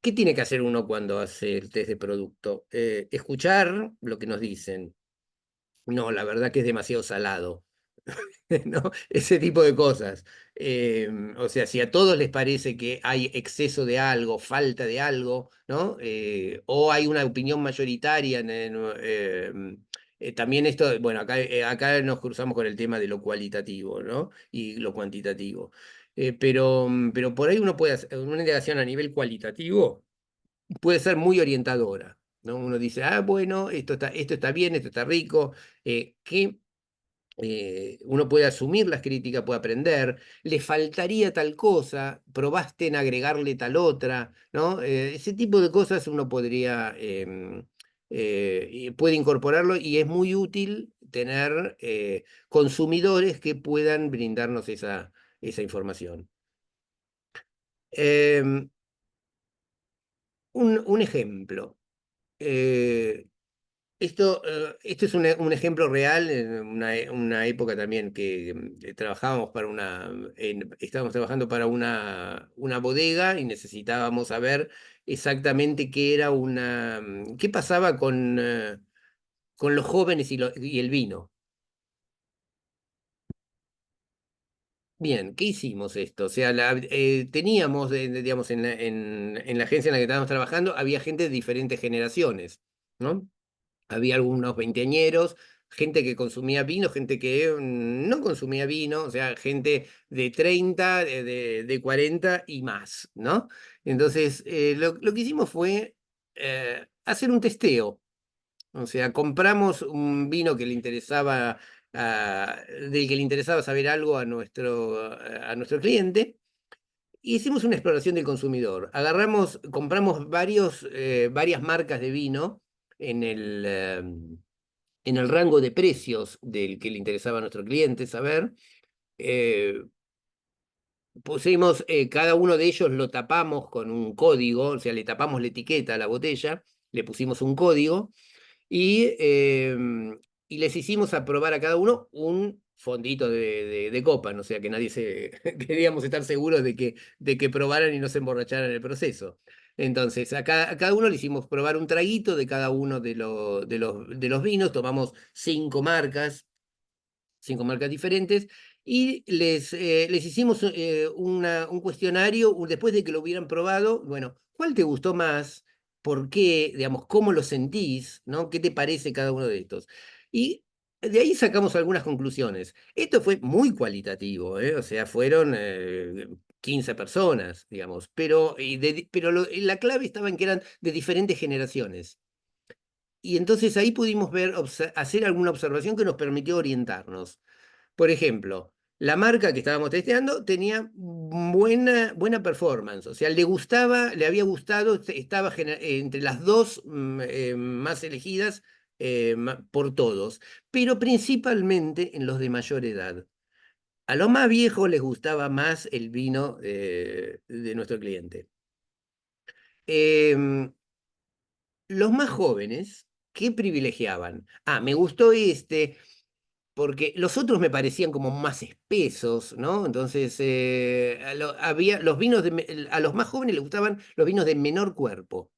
¿Qué tiene que hacer uno cuando hace el test de producto? Escuchar lo que nos dicen. No, la verdad que es demasiado salado. ¿No? Ese tipo de cosas. O sea, si a todos les parece que hay exceso de algo, falta de algo, ¿no? O hay una opinión mayoritaria también esto, bueno, acá nos cruzamos con el tema de lo cualitativo, ¿no? Y lo cuantitativo. Pero por ahí uno puede hacer una indagación a nivel cualitativo, puede ser muy orientadora, ¿no? Uno dice, bueno, esto está bien, esto está rico, ¿qué? Uno puede asumir las críticas, puede aprender, le faltaría tal cosa, probaste en agregarle tal otra, ¿no? Ese tipo de cosas uno puede incorporarlo y es muy útil tener consumidores que puedan brindarnos esa información. Un ejemplo. Esto es un ejemplo real en una época también que trabajábamos estábamos trabajando para una bodega y necesitábamos saber exactamente qué pasaba con los jóvenes y el vino. Bien, ¿qué hicimos esto? O sea, teníamos, digamos, en la agencia en la que estábamos trabajando, había gente de diferentes generaciones, ¿no? Había algunos veinteañeros, gente que consumía vino, gente que no consumía vino, o sea, gente de 30, de 40 y más, ¿no? Entonces, lo que hicimos fue hacer un testeo. O sea, compramos un vino que le interesaba, del que le interesaba saber algo a nuestro cliente. Hicimos una exploración del consumidor. Compramos varias marcas de vino en el rango de precios del que le interesaba a nuestro cliente saber. Pusimos, cada uno de ellos lo tapamos con un código, o sea, le tapamos la etiqueta a la botella, le pusimos un código y les hicimos aprobar a cada uno un fondito de copa, ¿no? O sea, que queríamos estar seguros de que probaran y no se emborracharan en el proceso. Entonces, a cada uno le hicimos probar un traguito de cada uno de los vinos, tomamos 5 marcas diferentes, y les hicimos un cuestionario después de que lo hubieran probado. Bueno, ¿cuál te gustó más? por qué, digamos, cómo lo sentís, ¿no? ¿Qué te parece cada uno de estos? Y de ahí sacamos algunas conclusiones. Esto fue muy cualitativo, ¿eh? O sea, fueron 15 personas, digamos, pero la clave estaba en que eran de diferentes generaciones. Y entonces ahí pudimos ver, hacer alguna observación que nos permitió orientarnos. Por ejemplo, la marca que estábamos testeando tenía buena performance, o sea, le había gustado, estaba entre las dos más elegidas por todos, pero principalmente en los de mayor edad. A los más viejos les gustaba más el vino de nuestro cliente. Los más jóvenes, ¿qué privilegiaban? Ah, me gustó este, porque los otros me parecían como más espesos, ¿no? Entonces, había los vinos a los más jóvenes les gustaban los vinos de menor cuerpo.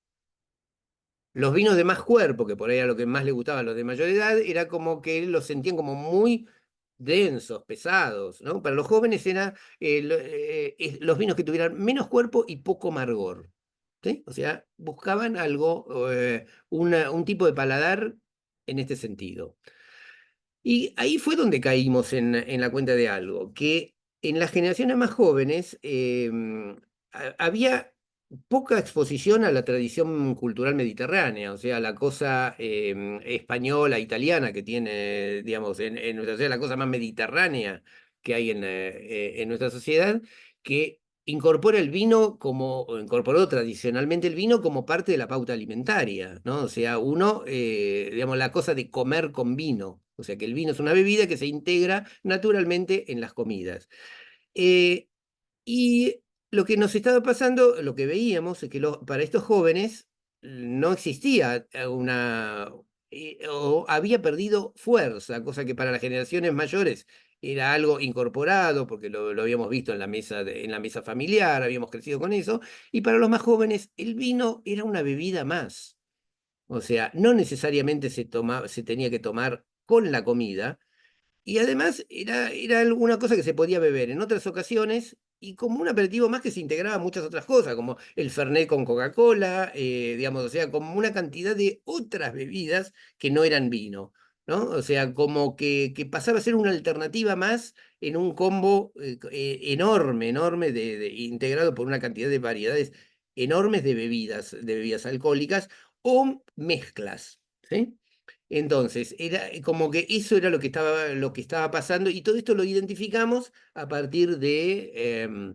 Los vinos de más cuerpo, que por ahí era lo que más les gustaba a los de mayor edad, era como que los sentían como muy densos, pesados, ¿no? Para los jóvenes eran los vinos que tuvieran menos cuerpo y poco amargor, ¿sí? O sea, buscaban algo, un tipo de paladar en este sentido. Y ahí fue donde caímos en la cuenta de algo, que en las generaciones más jóvenes había poca exposición a la tradición cultural mediterránea, o sea, la cosa española, italiana que tiene, digamos, en nuestra sociedad, la cosa más mediterránea que hay en nuestra sociedad, que incorpora el vino o incorporó tradicionalmente el vino como parte de la pauta alimentaria, ¿no? O sea, digamos, la cosa de comer con vino, o sea, que el vino es una bebida que se integra naturalmente en las comidas. Y lo que nos estaba pasando, lo que veíamos, es que para estos jóvenes no existía o había perdido fuerza, cosa que para las generaciones mayores era algo incorporado, porque lo habíamos visto en la mesa familiar, habíamos crecido con eso, y para los más jóvenes el vino era una bebida más. O sea, no necesariamente se tenía que tomar con la comida, y además era alguna cosa que se podía beber en otras ocasiones y como un aperitivo más que se integraba a muchas otras cosas, como el Fernet con Coca-Cola, digamos, o sea, como una cantidad de otras bebidas que no eran vino, ¿no? O sea, como que pasaba a ser una alternativa más en un combo enorme, integrado por una cantidad de variedades enormes de bebidas alcohólicas o mezclas, ¿sí? Entonces, era como que eso era lo que estaba pasando, y todo esto lo identificamos a partir de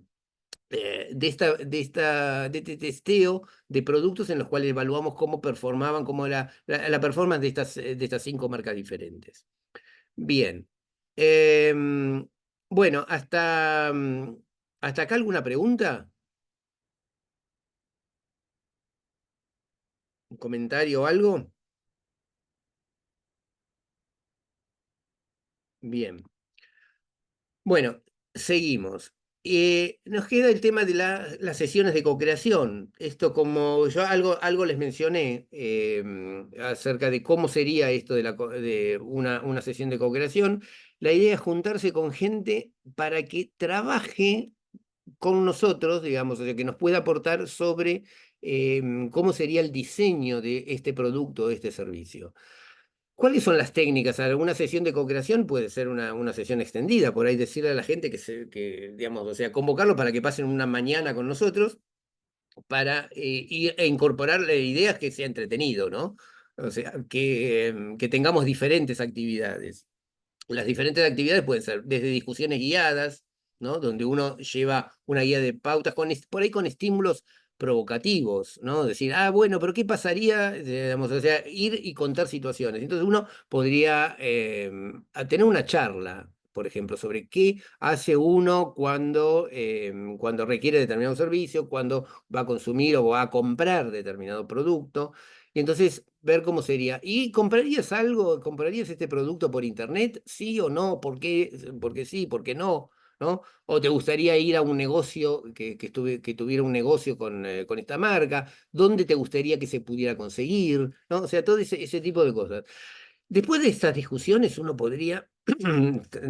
este testeo de productos en los cuales evaluamos cómo performaban, cómo era la performance de estas 5 marcas diferentes. Bien. Bueno, ¿hasta acá alguna pregunta? ¿Un comentario o algo? Bien. Bueno, seguimos. Nos queda el tema de las sesiones de co-creación. Esto, como yo algo les mencioné acerca de cómo sería esto de una sesión de co-creación, la idea es juntarse con gente para que trabaje con nosotros, digamos, o sea, que nos pueda aportar sobre cómo sería el diseño de este producto, de este servicio. ¿Cuáles son las técnicas? Alguna sesión de co-creación puede ser una sesión extendida, por ahí decirle a la gente digamos, o sea, convocarlo para que pasen una mañana con nosotros e incorporarle ideas que sea entretenido, ¿no? O sea, que tengamos diferentes actividades. Las diferentes actividades pueden ser desde discusiones guiadas, ¿no? Donde uno lleva una guía de pautas, por ahí con estímulos provocativos, ¿no? Decir, bueno, pero ¿qué pasaría? Digamos, o sea, ir y contar situaciones. Entonces uno podría tener una charla, por ejemplo, sobre qué hace uno cuando requiere determinado servicio, cuando va a consumir o va a comprar determinado producto. Y entonces ver cómo sería. ¿Y comprarías algo? ¿Comprarías este producto por internet? ¿Sí o no? ¿Por qué? Porque sí, ¿por qué no? ¿No? ¿O te gustaría ir a un negocio que tuviera un negocio con esta marca? ¿Dónde te gustaría que se pudiera conseguir? ¿No? O sea, todo ese tipo de cosas. Después de estas discusiones, uno podría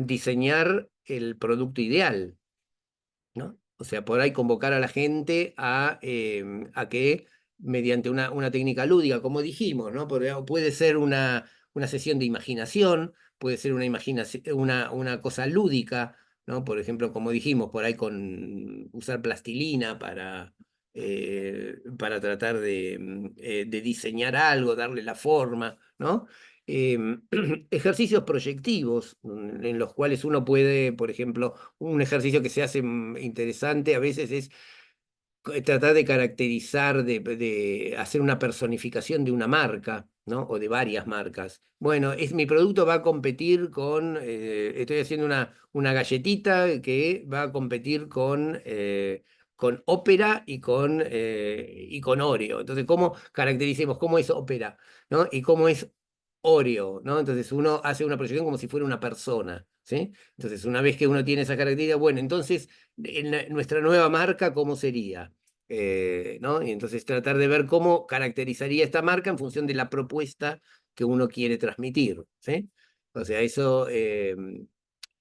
diseñar el producto ideal, ¿no? O sea, por ahí convocar a la gente a que mediante una técnica lúdica, como dijimos, ¿no? Puede ser una sesión de imaginación, puede ser una cosa lúdica, ¿no? Por ejemplo, como dijimos, por ahí con usar plastilina para tratar de diseñar algo, darle la forma, ¿no? Ejercicios proyectivos en los cuales uno puede, por ejemplo, un ejercicio que se hace interesante a veces es tratar de caracterizar, de hacer una personificación de una marca, ¿no? O de varias marcas. Bueno, mi producto va a competir estoy haciendo una galletita que va a competir con Ópera y con Oreo. Entonces, ¿cómo caractericemos cómo es Ópera, ¿no? Y cómo es Oreo, ¿no? Entonces uno hace una proyección como si fuera una persona, ¿sí? Entonces, una vez que uno tiene esa característica, bueno, entonces, nuestra nueva marca, ¿cómo sería? ¿No? Y entonces tratar de ver cómo caracterizaría esta marca en función de la propuesta que uno quiere transmitir, ¿sí? O sea, eso,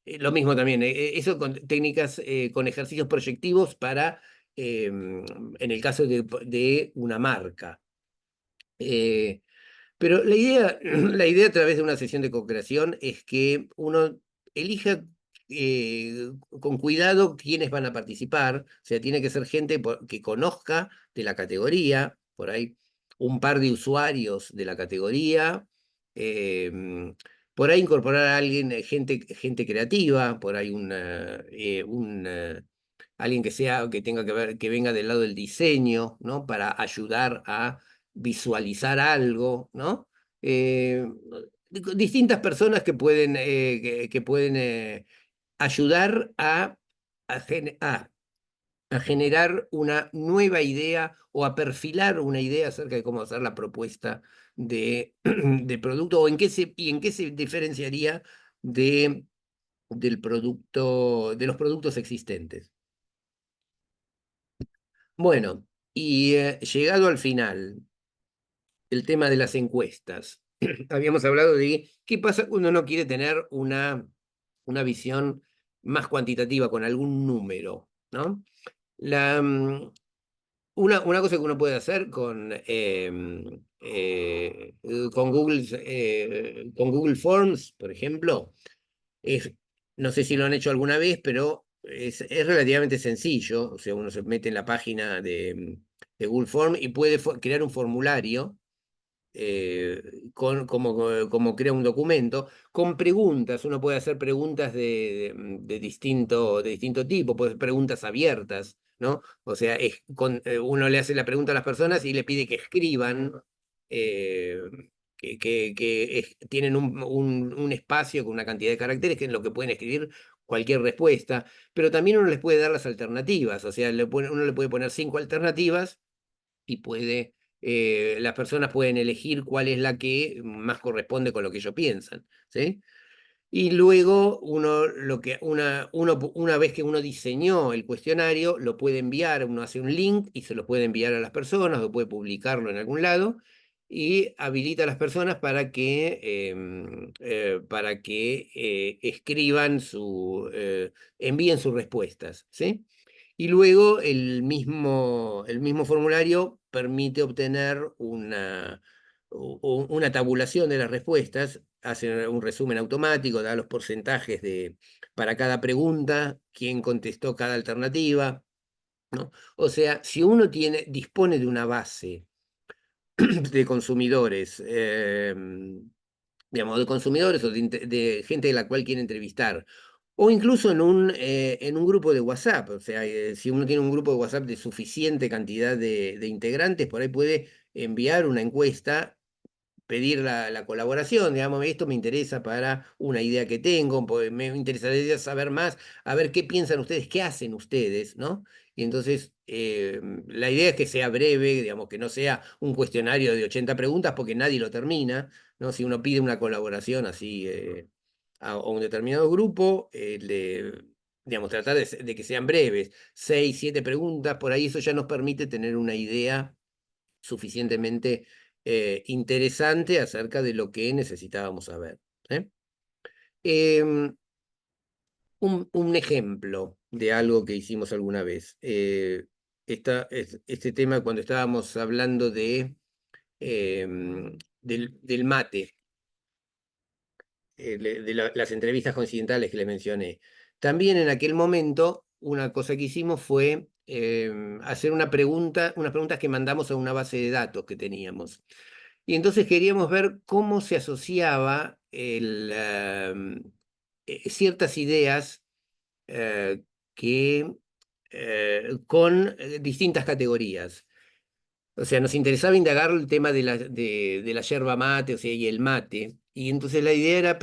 lo mismo también, eso con técnicas, con ejercicios proyectivos en el caso de una marca. Pero la idea a través de una sesión de co-creación es que uno elija con cuidado quiénes van a participar, o sea, tiene que ser gente que conozca de la categoría, por ahí un par de usuarios de la categoría, por ahí incorporar a alguien, gente creativa, por ahí alguien que tenga que ver, que venga del lado del diseño, ¿no? Para ayudar a visualizar algo, ¿no? Distintas personas que pueden ayudar a generar una nueva idea o a perfilar una idea acerca de cómo hacer la propuesta de producto o en qué se diferenciaría de los productos existentes. Bueno, y llegado al final, el tema de las encuestas. Habíamos hablado de qué pasa cuando uno quiere tener una visión más cuantitativa con algún número, ¿no? Una cosa que uno puede hacer con Google Forms, por ejemplo, no sé si lo han hecho alguna vez, pero es relativamente sencillo. O sea, uno se mete en la página de Google Form y puede crear un formulario como crea un documento, con preguntas. Uno puede hacer preguntas de distinto tipo, puede hacer preguntas abiertas, ¿no? O sea, uno le hace la pregunta a las personas y le pide que escriban, que tienen un espacio con una cantidad de caracteres que es lo que pueden escribir cualquier respuesta, pero también uno les puede dar las alternativas. O sea, uno le puede poner 5 alternativas y las personas pueden elegir cuál es la que más corresponde con lo que ellos piensan, ¿sí? Y luego una vez que uno diseñó el cuestionario, lo puede enviar, uno hace un link y se lo puede enviar a las personas o puede publicarlo en algún lado y habilita a las personas para que escriban envíen sus respuestas, ¿sí? Y luego el mismo formulario permite obtener una tabulación de las respuestas, hace un resumen automático, da los porcentajes para cada pregunta, quién contestó cada alternativa, ¿no? O sea, si uno dispone de una base de consumidores, digamos, de consumidores o de gente de la cual quiere entrevistar, o incluso en un grupo de WhatsApp. O sea, si uno tiene un grupo de WhatsApp de suficiente cantidad de integrantes, por ahí puede enviar una encuesta, pedir la colaboración, digamos, esto me interesa para una idea que tengo, me interesaría saber más, a ver qué piensan ustedes, qué hacen ustedes, ¿no? Y entonces, la idea es que sea breve, digamos, que no sea un cuestionario de 80 preguntas porque nadie lo termina, ¿no? Si uno pide una colaboración así a un determinado grupo, digamos, tratar de que sean breves, 6, 7 preguntas, por ahí eso ya nos permite tener una idea suficientemente interesante acerca de lo que necesitábamos saber. Un ejemplo de algo que hicimos alguna vez. este tema cuando estábamos hablando del mate, las entrevistas coincidentales que les mencioné. También en aquel momento, una cosa que hicimos fue hacer unas preguntas que mandamos a una base de datos que teníamos. Y entonces queríamos ver cómo se asociaba ciertas ideas con distintas categorías. O sea, nos interesaba indagar el tema de la yerba mate, o sea, y el mate. Y entonces la idea era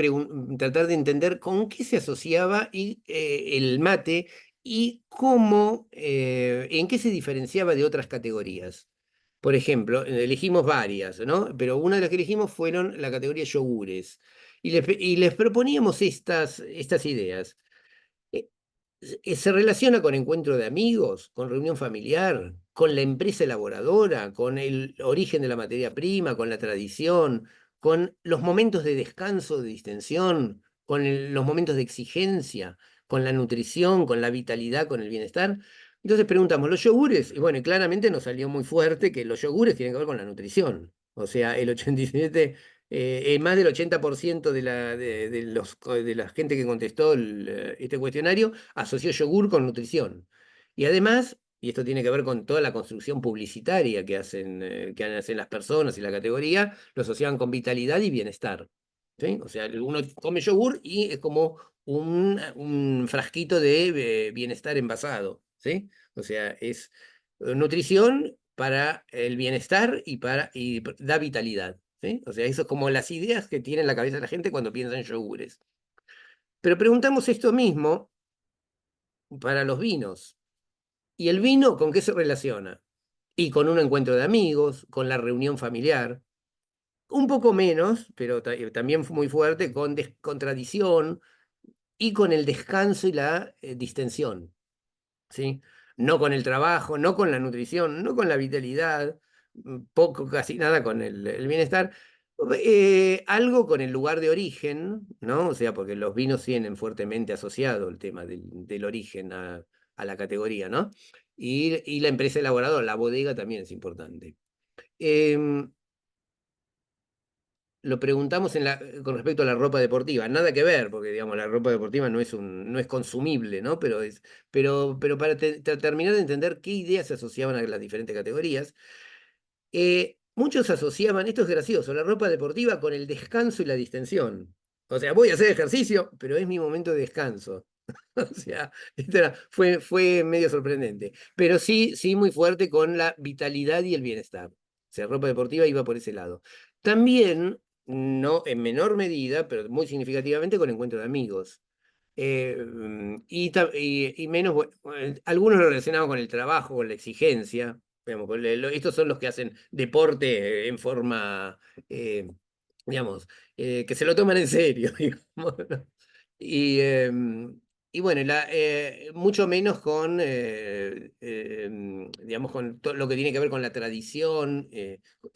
tratar de entender con qué se asociaba el mate y cómo, en qué se diferenciaba de otras categorías. Por ejemplo, elegimos varias, ¿no? Pero una de las que elegimos fueron la categoría yogures. Y les proponíamos estas ideas. Se relaciona con encuentro de amigos, con reunión familiar, con la empresa elaboradora, con el origen de la materia prima, con la tradición, con los momentos de descanso, de distensión, con los momentos de exigencia, con la nutrición, con la vitalidad, con el bienestar. Entonces preguntamos, ¿los yogures? Y bueno, y claramente nos salió muy fuerte que los yogures tienen que ver con la nutrición. O sea, el 87, más del 80% de la gente que contestó este cuestionario asoció yogur con nutrición. Y además, y esto tiene que ver con toda la construcción publicitaria que hacen las personas y la categoría, lo asociaban con vitalidad y bienestar. ¿Sí? O sea, uno come yogur y es como un frasquito de bienestar envasado. ¿Sí? O sea, es nutrición para el bienestar y da vitalidad. ¿Sí? O sea, eso es como las ideas que tiene en la cabeza la gente cuando piensa en yogures. Pero preguntamos esto mismo para los vinos. ¿Y el vino con qué se relaciona? Y con un encuentro de amigos, con la reunión familiar. Un poco menos, pero también muy fuerte, con tradición y con el descanso y la distensión. ¿Sí? No con el trabajo, no con la nutrición, no con la vitalidad, poco, casi nada con el bienestar. Algo con el lugar de origen, ¿no? O sea, porque los vinos tienen fuertemente asociado el tema del origen a la categoría, ¿no? Y la empresa elaboradora, la bodega también es importante. Lo preguntamos con respecto a la ropa deportiva, nada que ver, porque digamos, la ropa deportiva no es consumible, ¿no? Pero para terminar de entender qué ideas se asociaban a las diferentes categorías, muchos asociaban, esto es gracioso, la ropa deportiva con el descanso y la distensión. O sea, voy a hacer ejercicio, pero es mi momento de descanso. O sea, fue medio sorprendente. Pero sí muy fuerte con la vitalidad y el bienestar. O sea, ropa deportiva iba por ese lado. También, no en menor medida, pero muy significativamente con encuentro de amigos. Y menos, algunos lo relacionaban con el trabajo, con la exigencia. Digamos, estos son los que hacen deporte en forma, digamos, que se lo toman en serio, digamos, ¿no? Y bueno, mucho menos con, digamos, con todo lo que tiene que ver con la tradición,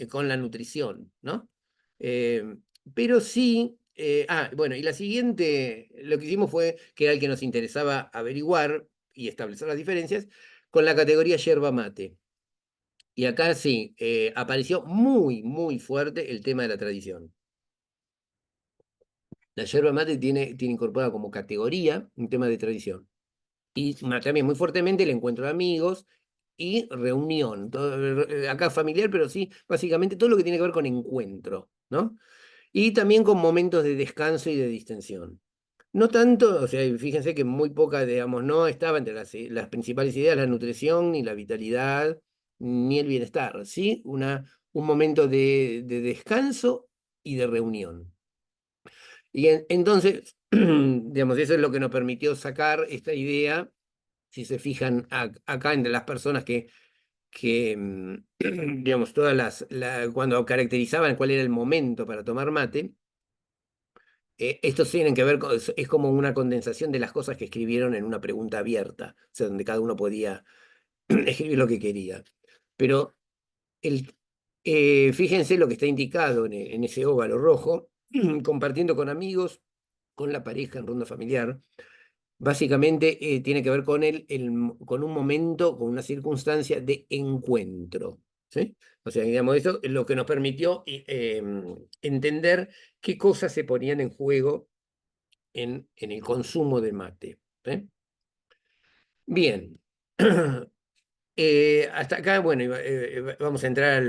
con la nutrición, ¿no? Pero sí, bueno, y la siguiente, lo que hicimos fue, que era el que nos interesaba averiguar y establecer las diferencias, con la categoría yerba mate. Y acá sí, apareció muy fuerte el tema de la tradición. La yerba mate tiene incorporado como categoría un tema de tradición. Y también muy fuertemente el encuentro de amigos y reunión. Acá familiar, pero sí, básicamente todo lo que tiene que ver con encuentro, ¿no? Y también con momentos de descanso y de distensión. No tanto, o sea, fíjense que muy poca, digamos, no estaba entre las principales ideas la nutrición, ni la vitalidad, ni el bienestar, ¿sí? Un momento de descanso y de reunión. Y entonces, digamos, eso es lo que nos permitió sacar esta idea, si se fijan acá entre las personas que digamos, cuando caracterizaban cuál era el momento para tomar mate, estos tienen que ver con, es como una condensación de las cosas que escribieron en una pregunta abierta, o sea, donde cada uno podía escribir lo que quería. Pero fíjense lo que está indicado en ese óvalo rojo, compartiendo con amigos, con la pareja en ronda familiar, básicamente tiene que ver con con un momento, con una circunstancia de encuentro. ¿Sí? O sea, digamos, eso es lo que nos permitió entender qué cosas se ponían en juego en el consumo de mate. ¿Sí? Bien. Hasta acá, bueno, vamos a entrar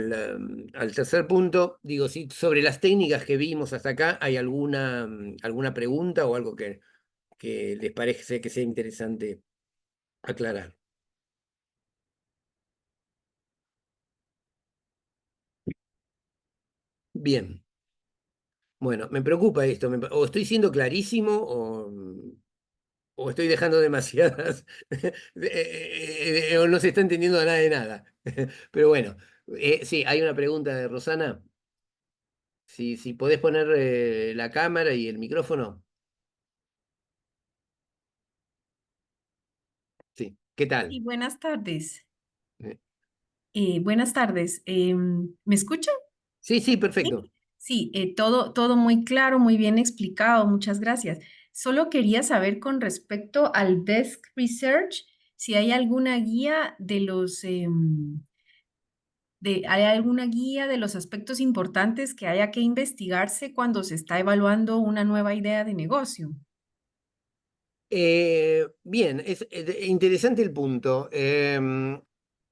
al tercer punto. Digo, si sobre las técnicas que vimos hasta acá, ¿hay alguna pregunta o algo que les parece que sea interesante aclarar? Bien. Bueno, me preocupa esto. O estoy siendo clarísimo o estoy dejando demasiadas, o no se está entendiendo nada de nada. Pero bueno, sí, hay una pregunta de Rosana. Si podés poner la cámara y el micrófono. Sí, ¿qué tal? Sí, buenas tardes. Eh, Buenas tardes. ¿Me escuchan? Sí, sí, perfecto. Sí, todo muy claro, muy bien explicado. Muchas gracias. Solo quería saber con respecto al Desk Research, si hay alguna guía de ¿hay alguna guía de los aspectos importantes que haya que investigarse cuando se está evaluando una nueva idea de negocio? Bien, es interesante el punto.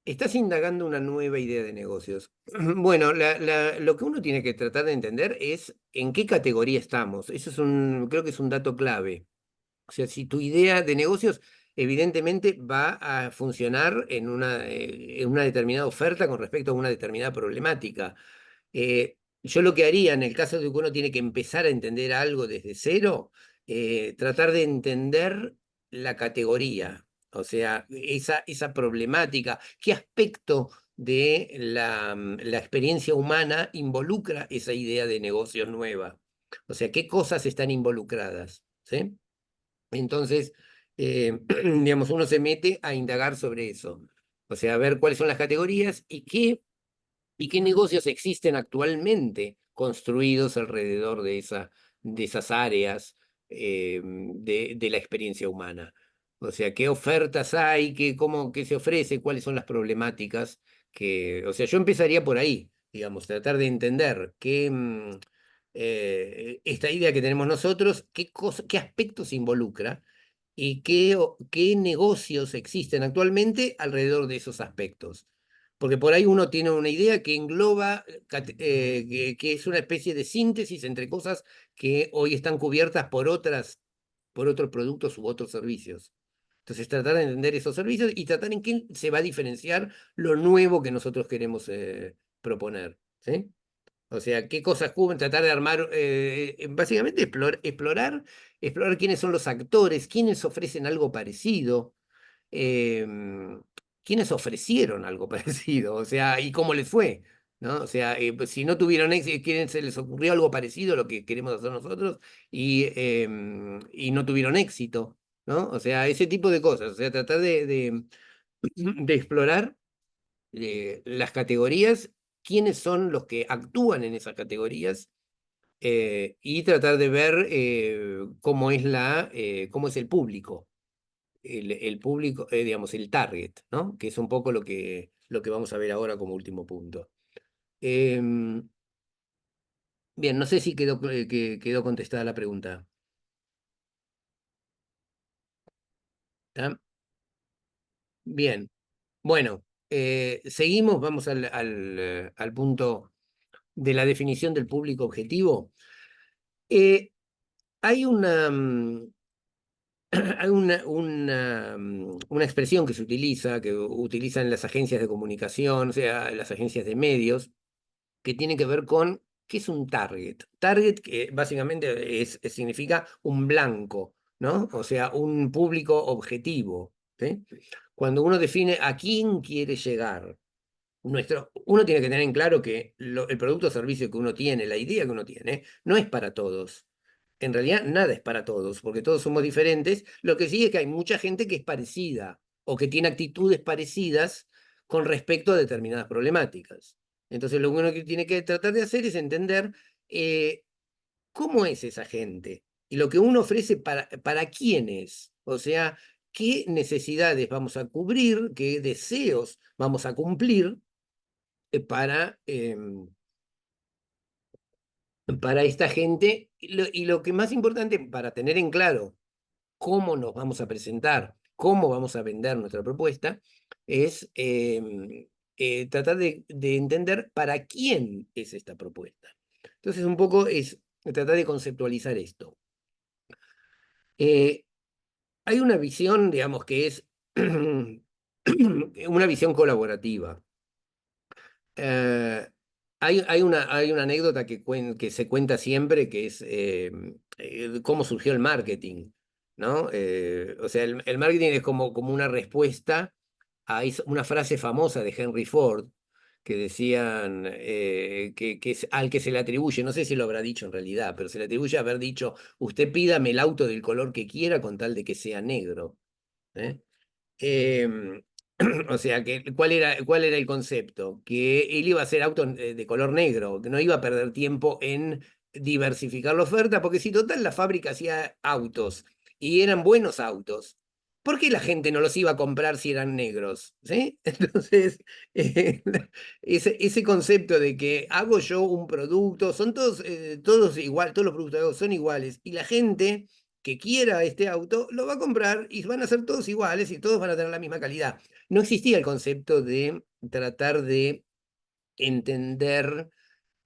Estás indagando una nueva idea de negocios. Bueno, lo que uno tiene que tratar de entender es en qué categoría estamos. Eso creo que es un dato clave. O sea, si tu idea de negocios evidentemente va a funcionar en una determinada oferta con respecto a una determinada problemática. Yo lo que haría en el caso de que uno tiene que empezar a entender algo desde cero, tratar de entender la categoría, o sea, esa problemática, qué aspecto de la experiencia humana involucra esa idea de negocio nueva. O sea, qué cosas están involucradas, ¿sí? Entonces, digamos, uno se mete a indagar sobre eso. O sea, a ver cuáles son las categorías y qué negocios existen actualmente construidos alrededor de esas áreas de la experiencia humana. O sea, qué ofertas hay, qué se ofrece, cuáles son las problemáticas o sea, yo empezaría por ahí, digamos, tratar de entender esta idea que tenemos nosotros, qué aspectos involucra y qué negocios existen actualmente alrededor de esos aspectos. Porque por ahí uno tiene una idea que engloba, que es una especie de síntesis entre cosas que hoy están cubiertas por otros productos u otros servicios. Entonces, tratar de entender esos servicios y tratar en qué se va a diferenciar lo nuevo que nosotros queremos proponer. ¿Sí? O sea, qué cosas cubren, tratar de armar, básicamente explorar quiénes son los actores, quiénes ofrecen algo parecido, quiénes ofrecieron algo parecido, o sea, y cómo les fue, ¿no? O sea, pues, si no tuvieron éxito, quiénes se les ocurrió algo parecido a lo que queremos hacer nosotros y no tuvieron éxito, ¿no? O sea, ese tipo de cosas, o sea, tratar de explorar las categorías, quiénes son los que actúan en esas categorías y tratar de ver cómo es cómo es el público, el público, digamos, el target, ¿no? Que es un poco lo que vamos a ver ahora como último punto. Bien, no sé si quedó contestada la pregunta. ¿Está? Bien, bueno, seguimos, vamos al punto de la definición del público objetivo. Hay hay una expresión que se utiliza, que utilizan las agencias de comunicación, o sea, las agencias de medios, que tiene que ver con qué es un target. Target, que básicamente significa un blanco, ¿no? O sea, un público objetivo, ¿sí? Cuando uno define a quién quiere llegar, uno tiene que tener en claro que el producto o servicio que uno tiene, la idea que uno tiene, no es para todos. En realidad nada es para todos, porque todos somos diferentes. Lo que sí es que hay mucha gente que es parecida o que tiene actitudes parecidas con respecto a determinadas problemáticas. Entonces lo que uno tiene que tratar de hacer es entender cómo es esa gente y lo que uno ofrece para quién es. O sea, qué necesidades vamos a cubrir, qué deseos vamos a cumplir para esta gente. Y lo que más importante, para tener en claro cómo nos vamos a presentar, cómo vamos a vender nuestra propuesta, es tratar de entender para quién es esta propuesta. Entonces, un poco es tratar de conceptualizar esto. Hay una visión, digamos, que es una visión colaborativa. Hay una anécdota que se cuenta siempre, que es cómo surgió el marketing, ¿no? O sea, el marketing es como una respuesta a una frase famosa de Henry Ford, que decían al que se le atribuye, no sé si lo habrá dicho en realidad, pero se le atribuye haber dicho: usted pídame el auto del color que quiera con tal de que sea negro. ¿Eh? O sea, ¿cuál era el concepto? Que él iba a hacer autos de color negro, que no iba a perder tiempo en diversificar la oferta, porque si total la fábrica hacía autos y eran buenos autos, ¿por qué la gente no los iba a comprar si eran negros? ¿Sí? Entonces, ese concepto de que hago yo un producto, son todos igual, todos los productos que hago son iguales, y la gente que quiera este auto lo va a comprar y van a ser todos iguales y todos van a tener la misma calidad. No existía el concepto de tratar de entender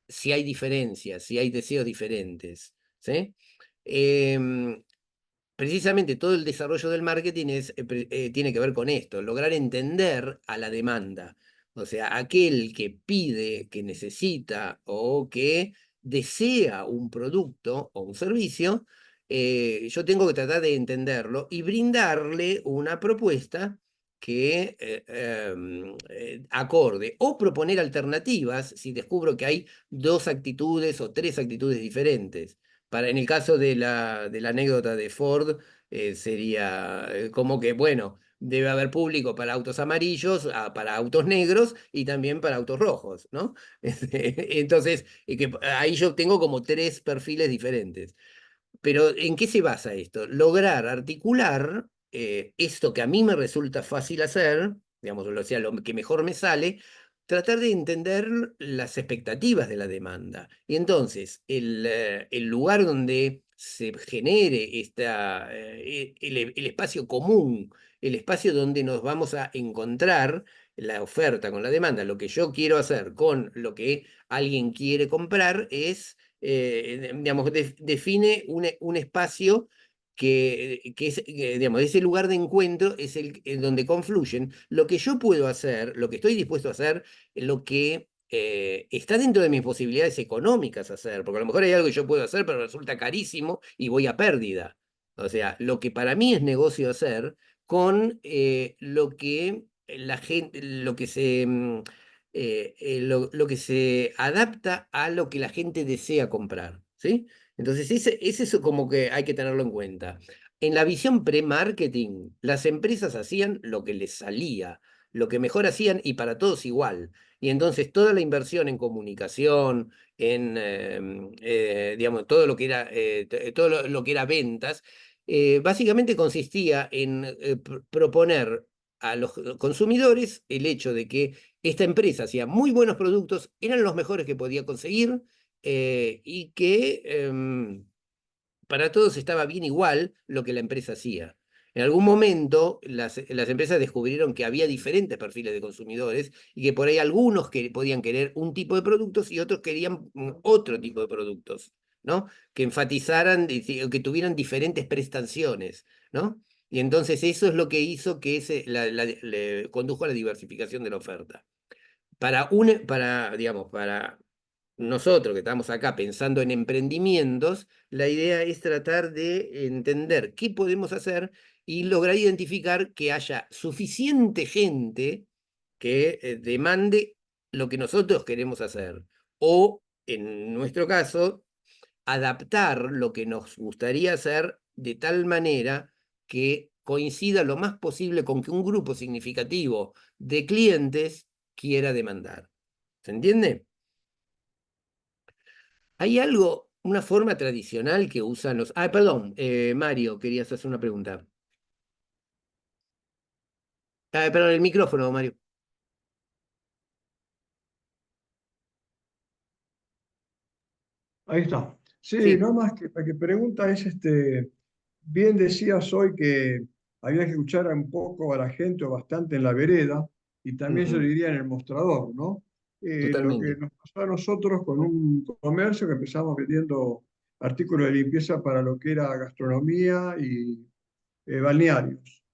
si hay diferencias, si hay deseos diferentes, ¿sí? Precisamente todo el desarrollo del marketing tiene que ver con esto, lograr entender a la demanda. O sea, aquel que pide, que necesita o que desea un producto o un servicio, yo tengo que tratar de entenderlo y brindarle una propuesta que acorde, o proponer alternativas si descubro que hay dos actitudes o tres actitudes diferentes. En el caso de la anécdota de Ford, sería como que, bueno, debe haber público para autos amarillos, para autos negros y también para autos rojos, ¿no? Entonces, ahí yo tengo como tres perfiles diferentes. Pero ¿en qué se basa esto? Lograr articular esto que a mí me resulta fácil hacer, digamos, o sea, lo que mejor me sale, tratar de entender las expectativas de la demanda. Y entonces, el lugar donde se genere el espacio común, el espacio donde nos vamos a encontrar la oferta con la demanda, lo que yo quiero hacer con lo que alguien quiere comprar es, digamos, define un espacio que es, digamos, ese lugar de encuentro es el donde confluyen lo que yo puedo hacer, lo que estoy dispuesto a hacer, lo que está dentro de mis posibilidades económicas hacer, porque a lo mejor hay algo que yo puedo hacer, pero resulta carísimo y voy a pérdida. O sea, lo que para mí es negocio hacer con lo que la gente, lo que se adapta a lo que la gente desea comprar, ¿sí? Entonces, ese es como que hay que tenerlo en cuenta. En la visión pre-marketing, las empresas hacían lo que les salía, lo que mejor hacían y para todos igual. Y entonces toda la inversión en comunicación, digamos, todo lo que era, todo lo que era ventas, básicamente consistía en proponer a los consumidores el hecho de que esta empresa hacía muy buenos productos, eran los mejores que podía conseguir, y que para todos estaba bien igual lo que la empresa hacía. En algún momento las empresas descubrieron que había diferentes perfiles de consumidores y que por ahí algunos que podían querer un tipo de productos y otros querían otro tipo de productos, ¿no? Que enfatizaran, que tuvieran diferentes prestaciones, ¿no? Y entonces eso es lo que hizo que le condujo a la diversificación de la oferta. Digamos, para nosotros que estamos acá pensando en emprendimientos, la idea es tratar de entender qué podemos hacer y lograr identificar que haya suficiente gente que demande lo que nosotros queremos hacer. O, en nuestro caso, adaptar lo que nos gustaría hacer de tal manera que coincida lo más posible con que un grupo significativo de clientes quiera demandar. ¿Se entiende? ¿Hay algo, una forma tradicional que usan los... Ah, perdón, Mario, querías hacer una pregunta. Perdón, el micrófono, Mario. Ahí está. Sí, Sí. no más que la que pregunta es, bien decías hoy que había que escuchar un poco a la gente o bastante en la vereda y también yo Ujú, diría en el mostrador, ¿no? Lo que totalmente. nos pasó a nosotros con un comercio que empezamos vendiendo artículos de limpieza para lo que era gastronomía y balnearios,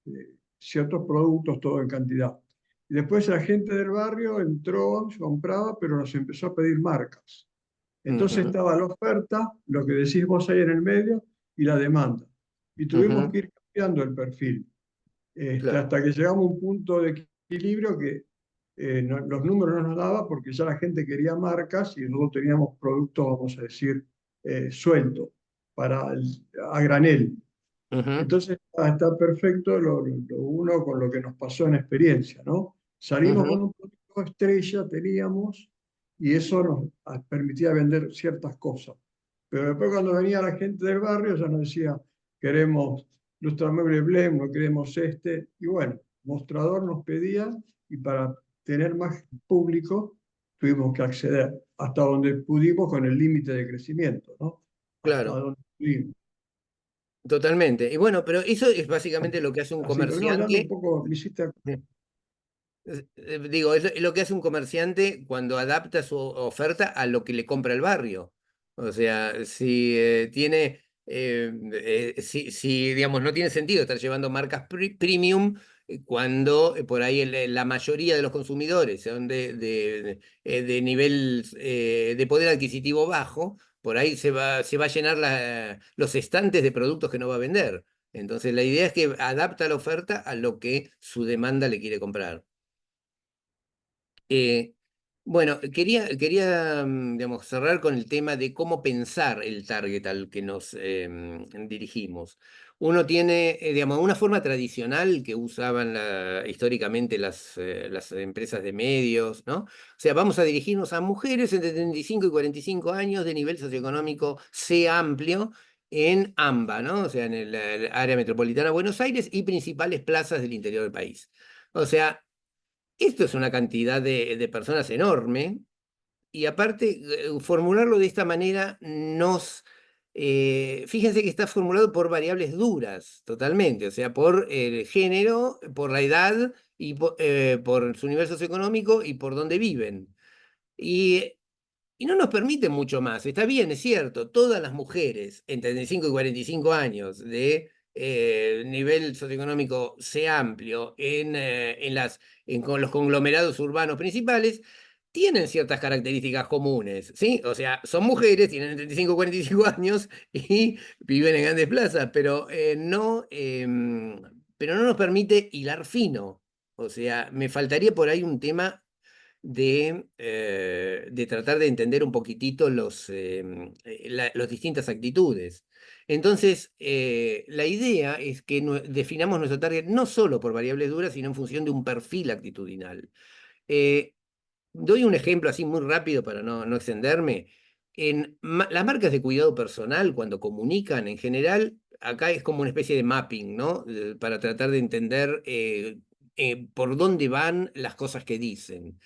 ciertos productos, todo en cantidad. Y después la gente del barrio entró, compraba, pero nos empezó a pedir marcas. Entonces Ujú, estaba la oferta, lo que decís vos ahí en el medio, y la demanda. Y tuvimos ujú, que ir cambiando el perfil, claro, hasta que llegamos a un punto de equilibrio que los números no nos daba porque ya la gente quería marcas y nosotros teníamos productos, vamos a decir, sueltos, a granel. ujú, Entonces está perfecto lo uno con lo que nos pasó en experiencia, ¿no? Salimos con ujú, un producto estrella, teníamos, y eso nos permitía vender ciertas cosas. Pero después cuando venía la gente del barrio ya nos decía, queremos Lustramueble Blem, no queremos este, y bueno, mostrador nos pedía, y para tener más público tuvimos que acceder hasta donde pudimos con el límite de crecimiento, ¿no? Hasta claro, donde pudimos. totalmente. Y bueno, pero eso es básicamente lo que hace un Así, pero no, hablando un comerciante. poco, me hiciste. Digo, es lo que hace un comerciante cuando adapta su oferta a lo que le compra el barrio. O sea, si tiene, si, digamos, no tiene sentido estar llevando marcas premium cuando por ahí la mayoría de los consumidores son de nivel de poder adquisitivo bajo, por ahí se va a llenar los estantes de productos que no va a vender. Entonces, la idea es que adapta la oferta a lo que su demanda le quiere comprar. Eh, bueno, quería digamos, cerrar con el tema de cómo pensar el target al que nos dirigimos. Uno tiene, digamos, una forma tradicional que usaban históricamente las empresas de medios, ¿no? O sea, vamos a dirigirnos a mujeres entre 35 y 45 años de nivel socioeconómico C amplio en AMBA, ¿no? O sea, en el área metropolitana de Buenos Aires y principales plazas del interior del país. O sea, esto es una cantidad de personas enorme y aparte formularlo de esta manera fíjense que está formulado por variables duras totalmente, o sea, por el género, por la edad y por su nivel socioeconómico y por dónde viven. Y no nos permite mucho más. Está bien, es cierto, todas las mujeres entre 35 y 45 años de nivel socioeconómico C amplio con los conglomerados urbanos principales tienen ciertas características comunes, ¿sí? O sea, son mujeres, tienen 35 o 45 años y viven en grandes plazas, pero no nos permite hilar fino. O sea, me faltaría por ahí un tema de tratar de entender un poquitito las distintas actitudes. Entonces, la idea es que definamos nuestro target no solo por variables duras, sino en función de un perfil actitudinal. Eh, Doy un ejemplo así muy rápido para no extenderme. Las marcas de cuidado personal, cuando comunican en general, acá es como una especie de mapping, ¿no? Para tratar de entender por dónde van las cosas que dicen.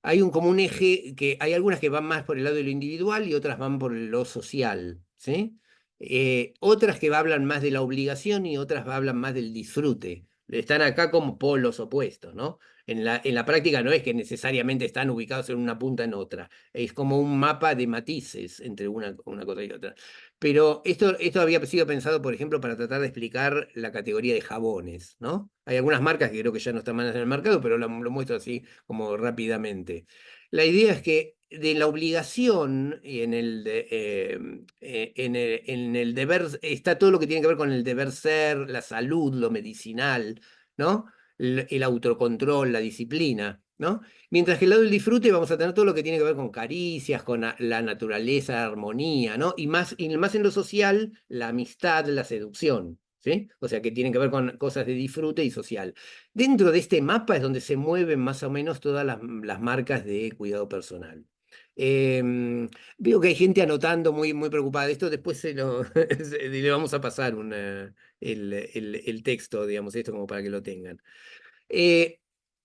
Hay como un eje que hay algunas que van más por el lado de lo individual y otras van por lo social, ¿sí? Otras que hablan más de la obligación y otras hablan más del disfrute. Están acá como polos opuestos, ¿no? En la práctica no es que necesariamente están ubicados en una punta en otra, es como un mapa de matices entre una cosa y otra. Pero esto había sido pensado, por ejemplo, para tratar de explicar la categoría de jabones, ¿no? Hay algunas marcas que creo que ya no están más en el mercado, pero lo muestro así como rápidamente. La idea es que de la obligación y en el deber está todo lo que tiene que ver con el deber ser, la salud, lo medicinal, ¿no? El autocontrol, la disciplina, ¿no? Mientras que el lado del disfrute vamos a tener todo lo que tiene que ver con caricias, con la naturaleza, la armonía, ¿no? Y más en lo social, la amistad, la seducción, ¿sí? O sea, que tienen que ver con cosas de disfrute y social. Dentro de este mapa es donde se mueven más o menos todas las marcas de cuidado personal. Veo que hay gente anotando muy, muy preocupada de esto, después le vamos a pasar el texto, digamos, esto como para que lo tengan.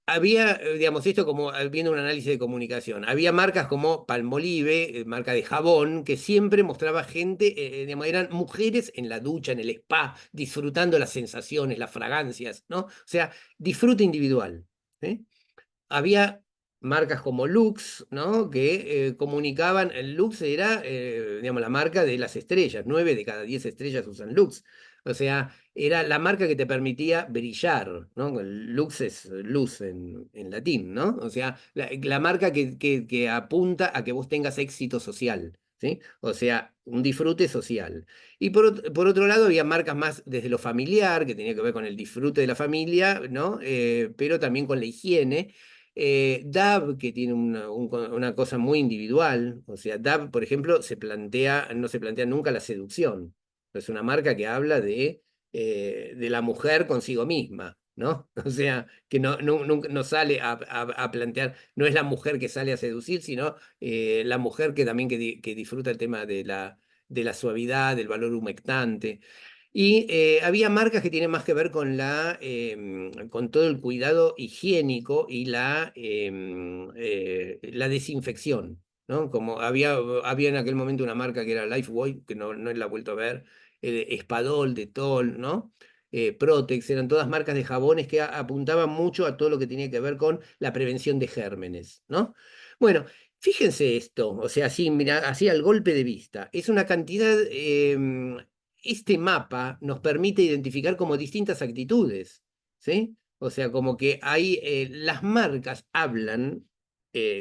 Había, digamos, esto como viendo un análisis de comunicación. Había marcas como Palmolive, marca de jabón, que siempre mostraba gente, digamos, eran mujeres en la ducha, en el spa, disfrutando las sensaciones, las fragancias, ¿no? O sea, disfrute individual. ¿Sí? Había marcas como Lux, ¿no? Que comunicaban, el Lux era, digamos, la marca de las estrellas, 9 de cada 10 estrellas usan Lux. O sea, era la marca que te permitía brillar, ¿no? El Lux es luz en latín, ¿no? O sea, la marca que apunta a que vos tengas éxito social, ¿sí? O sea, un disfrute social. Y por otro lado, había marcas más desde lo familiar, que tenía que ver con el disfrute de la familia, ¿no? Pero también con la higiene. Dove, que tiene una cosa muy individual, o sea, Dove, por ejemplo, no se plantea nunca la seducción. Es una marca que habla de la mujer consigo misma, ¿no? O sea, que no sale a plantear, no es la mujer que sale a seducir, sino la mujer que también que disfruta el tema de la suavidad, del valor humectante. Y había marcas que tienen más que ver con todo el cuidado higiénico y la desinfección, ¿no? Como había en aquel momento una marca que era Lifebuoy, que no la he vuelto a ver, Espadol, Dettol, ¿no? Protex, eran todas marcas de jabones que apuntaban mucho a todo lo que tenía que ver con la prevención de gérmenes, ¿no? Bueno, fíjense esto, o sea, así, mira, así al golpe de vista, es una cantidad este mapa nos permite identificar como distintas actitudes, ¿sí? O sea, como que hay, las marcas hablan,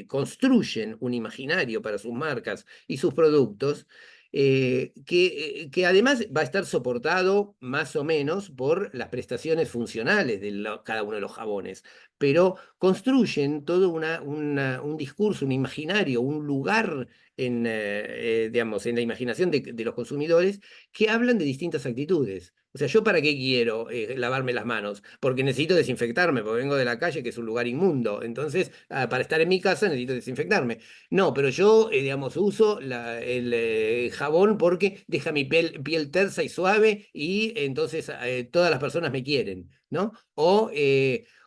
construyen un imaginario para sus marcas y sus productos, que además va a estar soportado más o menos por las prestaciones funcionales de cada uno de los jabones, pero construyen todo un discurso, un imaginario, un lugar digamos, en la imaginación de los consumidores que hablan de distintas actitudes. O sea, ¿yo para qué quiero lavarme las manos? Porque necesito desinfectarme, porque vengo de la calle, que es un lugar inmundo. Entonces, para estar en mi casa necesito desinfectarme. No, pero yo, digamos, uso el jabón porque deja mi piel tersa y suave y entonces todas las personas me quieren, ¿no? O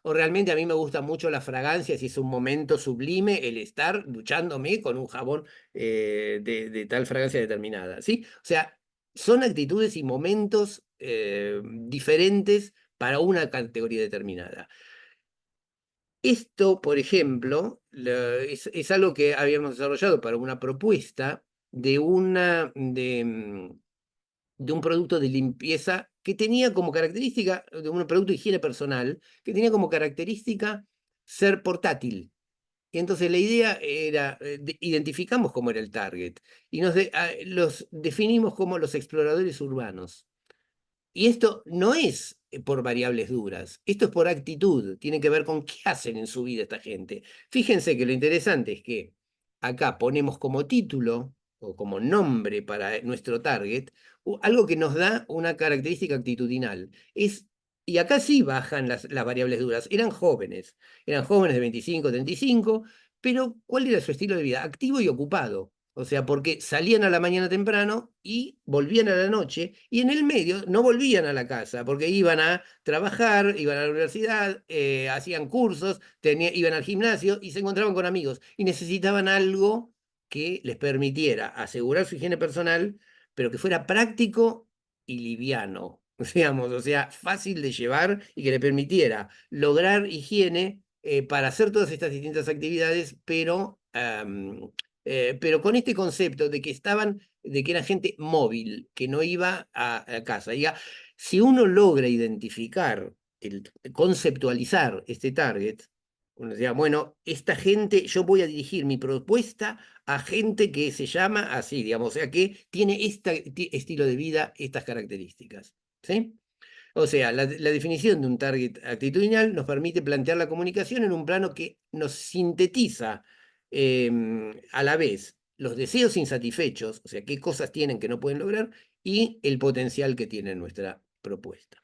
realmente a mí me gusta mucho la fragancia, si es un momento sublime el estar duchándome con un jabón de tal fragancia determinada, ¿sí? O sea, son actitudes y momentos diferentes para una categoría determinada. Esto, por ejemplo, es algo que habíamos desarrollado para una propuesta de un producto de limpieza que tenía como característica, de un producto de higiene personal, que tenía como característica ser portátil. Y entonces la idea era, identificamos cómo era el target y los definimos como los exploradores urbanos. Y esto no es por variables duras, esto es por actitud, tiene que ver con qué hacen en su vida esta gente. Fíjense que lo interesante es que acá ponemos como título o como nombre para nuestro target algo que nos da una característica actitudinal. Y acá sí bajan las variables duras. Eran jóvenes de 25, 35, pero ¿cuál era su estilo de vida? Activo y ocupado. O sea, porque salían a la mañana temprano y volvían a la noche, y en el medio no volvían a la casa, porque iban a trabajar, iban a la universidad, hacían cursos, iban al gimnasio y se encontraban con amigos. Y necesitaban algo que les permitiera asegurar su higiene personal, pero que fuera práctico y liviano, digamos, o sea, fácil de llevar y que le permitiera lograr higiene para hacer todas estas distintas actividades, pero con este concepto de que era gente móvil, que no iba a casa. Si uno logra identificar, conceptualizar este target, uno decía, bueno, esta gente, yo voy a dirigir mi propuesta a gente que se llama así, digamos, o sea, que tiene este estilo de vida, estas características, ¿sí? O sea, la definición de un target actitudinal nos permite plantear la comunicación en un plano que nos sintetiza a la vez los deseos insatisfechos, o sea, qué cosas tienen que no pueden lograr, y el potencial que tiene nuestra propuesta.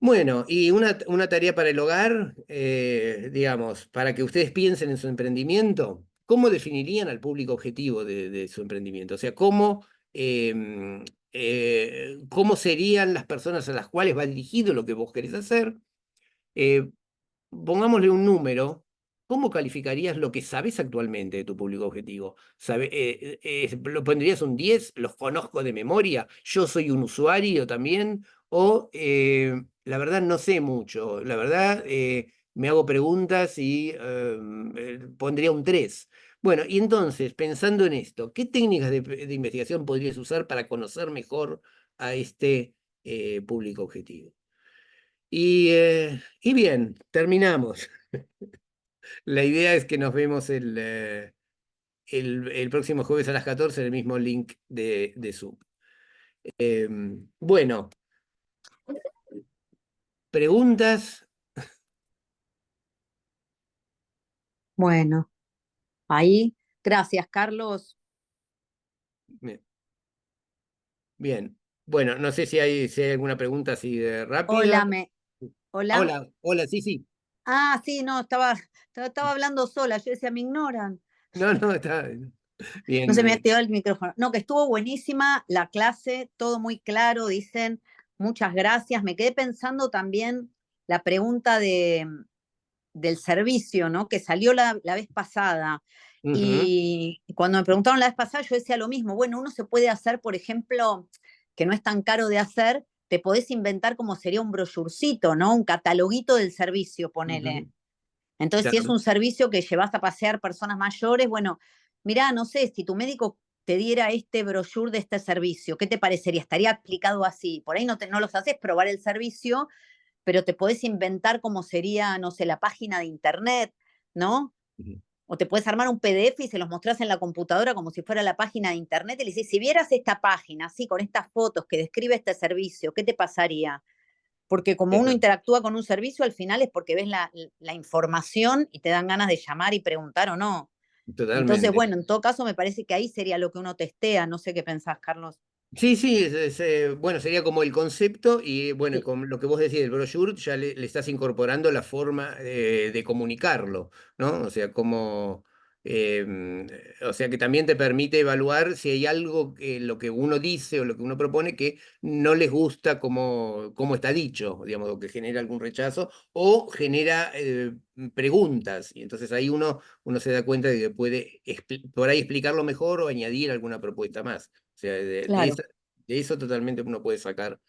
Bueno, y una tarea para el hogar, digamos, para que ustedes piensen en su emprendimiento, ¿cómo definirían al público objetivo de su emprendimiento? O sea, ¿cómo serían las personas a las cuales va dirigido lo que vos querés hacer? Pongámosle un número. ¿Cómo calificarías lo que sabes actualmente de tu público objetivo? ¿Lo pondrías un 10? ¿Los conozco de memoria? ¿Yo soy un usuario también? ¿O la verdad no sé mucho? La verdad me hago preguntas y pondría un 3. Bueno, y entonces, pensando en esto, ¿qué técnicas de investigación podrías usar para conocer mejor a este público objetivo? Y bien, terminamos. La idea es que nos vemos el próximo jueves a las 14 en el mismo link de Zoom. Bueno, ¿preguntas? Bueno, ahí, gracias, Carlos. Bien. Bueno, no sé si hay alguna pregunta así rápida. Hola. Hola, sí. Ah, sí, no, estaba hablando sola. Yo decía, me ignoran. No, está bien. No se me ha activado el micrófono. No, que estuvo buenísima la clase, todo muy claro, dicen, muchas gracias. Me quedé pensando también la pregunta del servicio, ¿no? Que salió la vez pasada. Y cuando me preguntaron la vez pasada, yo decía lo mismo. Bueno, uno se puede hacer, por ejemplo, que no es tan caro de hacer, te podés inventar como sería un brochurcito, ¿no? Un cataloguito del servicio, ponele. Entonces, si es un servicio que llevas a pasear personas mayores, bueno, mirá, no sé, si tu médico te diera este brochure de este servicio, ¿qué te parecería? Estaría explicado así. Por ahí no los haces probar el servicio, pero te podés inventar cómo sería, no sé, la página de internet, ¿no? O te puedes armar un PDF y se los mostrás en la computadora como si fuera la página de internet y le decís, si vieras esta página, así, con estas fotos que describe este servicio, ¿qué te pasaría? Porque como uno interactúa con un servicio, al final es porque ves la información y te dan ganas de llamar y preguntar o no. Totalmente. Entonces, bueno, en todo caso me parece que ahí sería lo que uno testea. No sé qué pensás, Carlos. Sí, bueno, sería como el concepto y bueno, con lo que vos decís del brochure ya le estás incorporando la forma de comunicarlo, ¿no? O sea, o sea que también te permite evaluar si hay algo que lo que uno dice o lo que uno propone que no les gusta como está dicho, digamos, o que genera algún rechazo o genera preguntas. Y entonces ahí uno se da cuenta de que puede por ahí explicarlo mejor o añadir alguna propuesta más. O sea, Claro. de eso totalmente uno puede sacar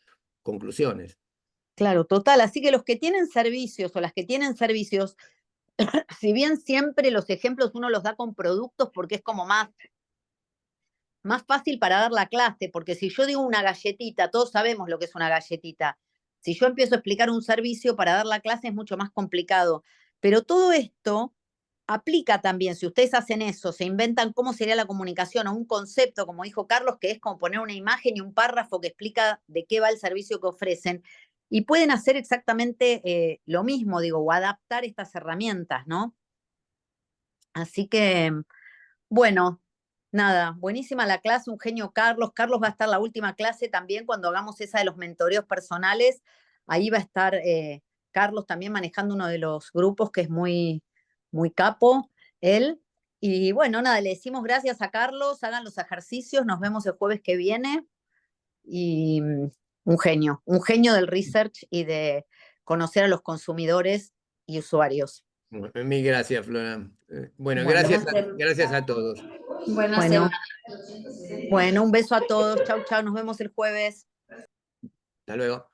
conclusiones. Claro, total. Así que los que tienen servicios o las que tienen servicios, si bien siempre los ejemplos uno los da con productos porque es como más fácil para dar la clase, porque si yo digo una galletita, todos sabemos lo que es una galletita. Si yo empiezo a explicar un servicio para dar la clase es mucho más complicado. Pero todo esto aplica también, si ustedes hacen eso, se inventan cómo sería la comunicación o un concepto, como dijo Carlos, que es como poner una imagen y un párrafo que explica de qué va el servicio que ofrecen, y pueden hacer exactamente lo mismo, digo, o adaptar estas herramientas, ¿no? Así que, bueno, nada, buenísima la clase, un genio Carlos. Carlos va a estar la última clase también cuando hagamos esa de los mentoreos personales. Ahí va a estar Carlos también manejando uno de los grupos que es muy, muy capo, él. Y bueno, nada, le decimos gracias a Carlos, hagan los ejercicios, nos vemos el jueves que viene. Y un genio del research y de conocer a los consumidores y usuarios. Mil gracias, Flora. Bueno, gracias a todos. Buenas semanas. Bueno, un beso a todos. Chau, chau. Nos vemos el jueves. Hasta luego.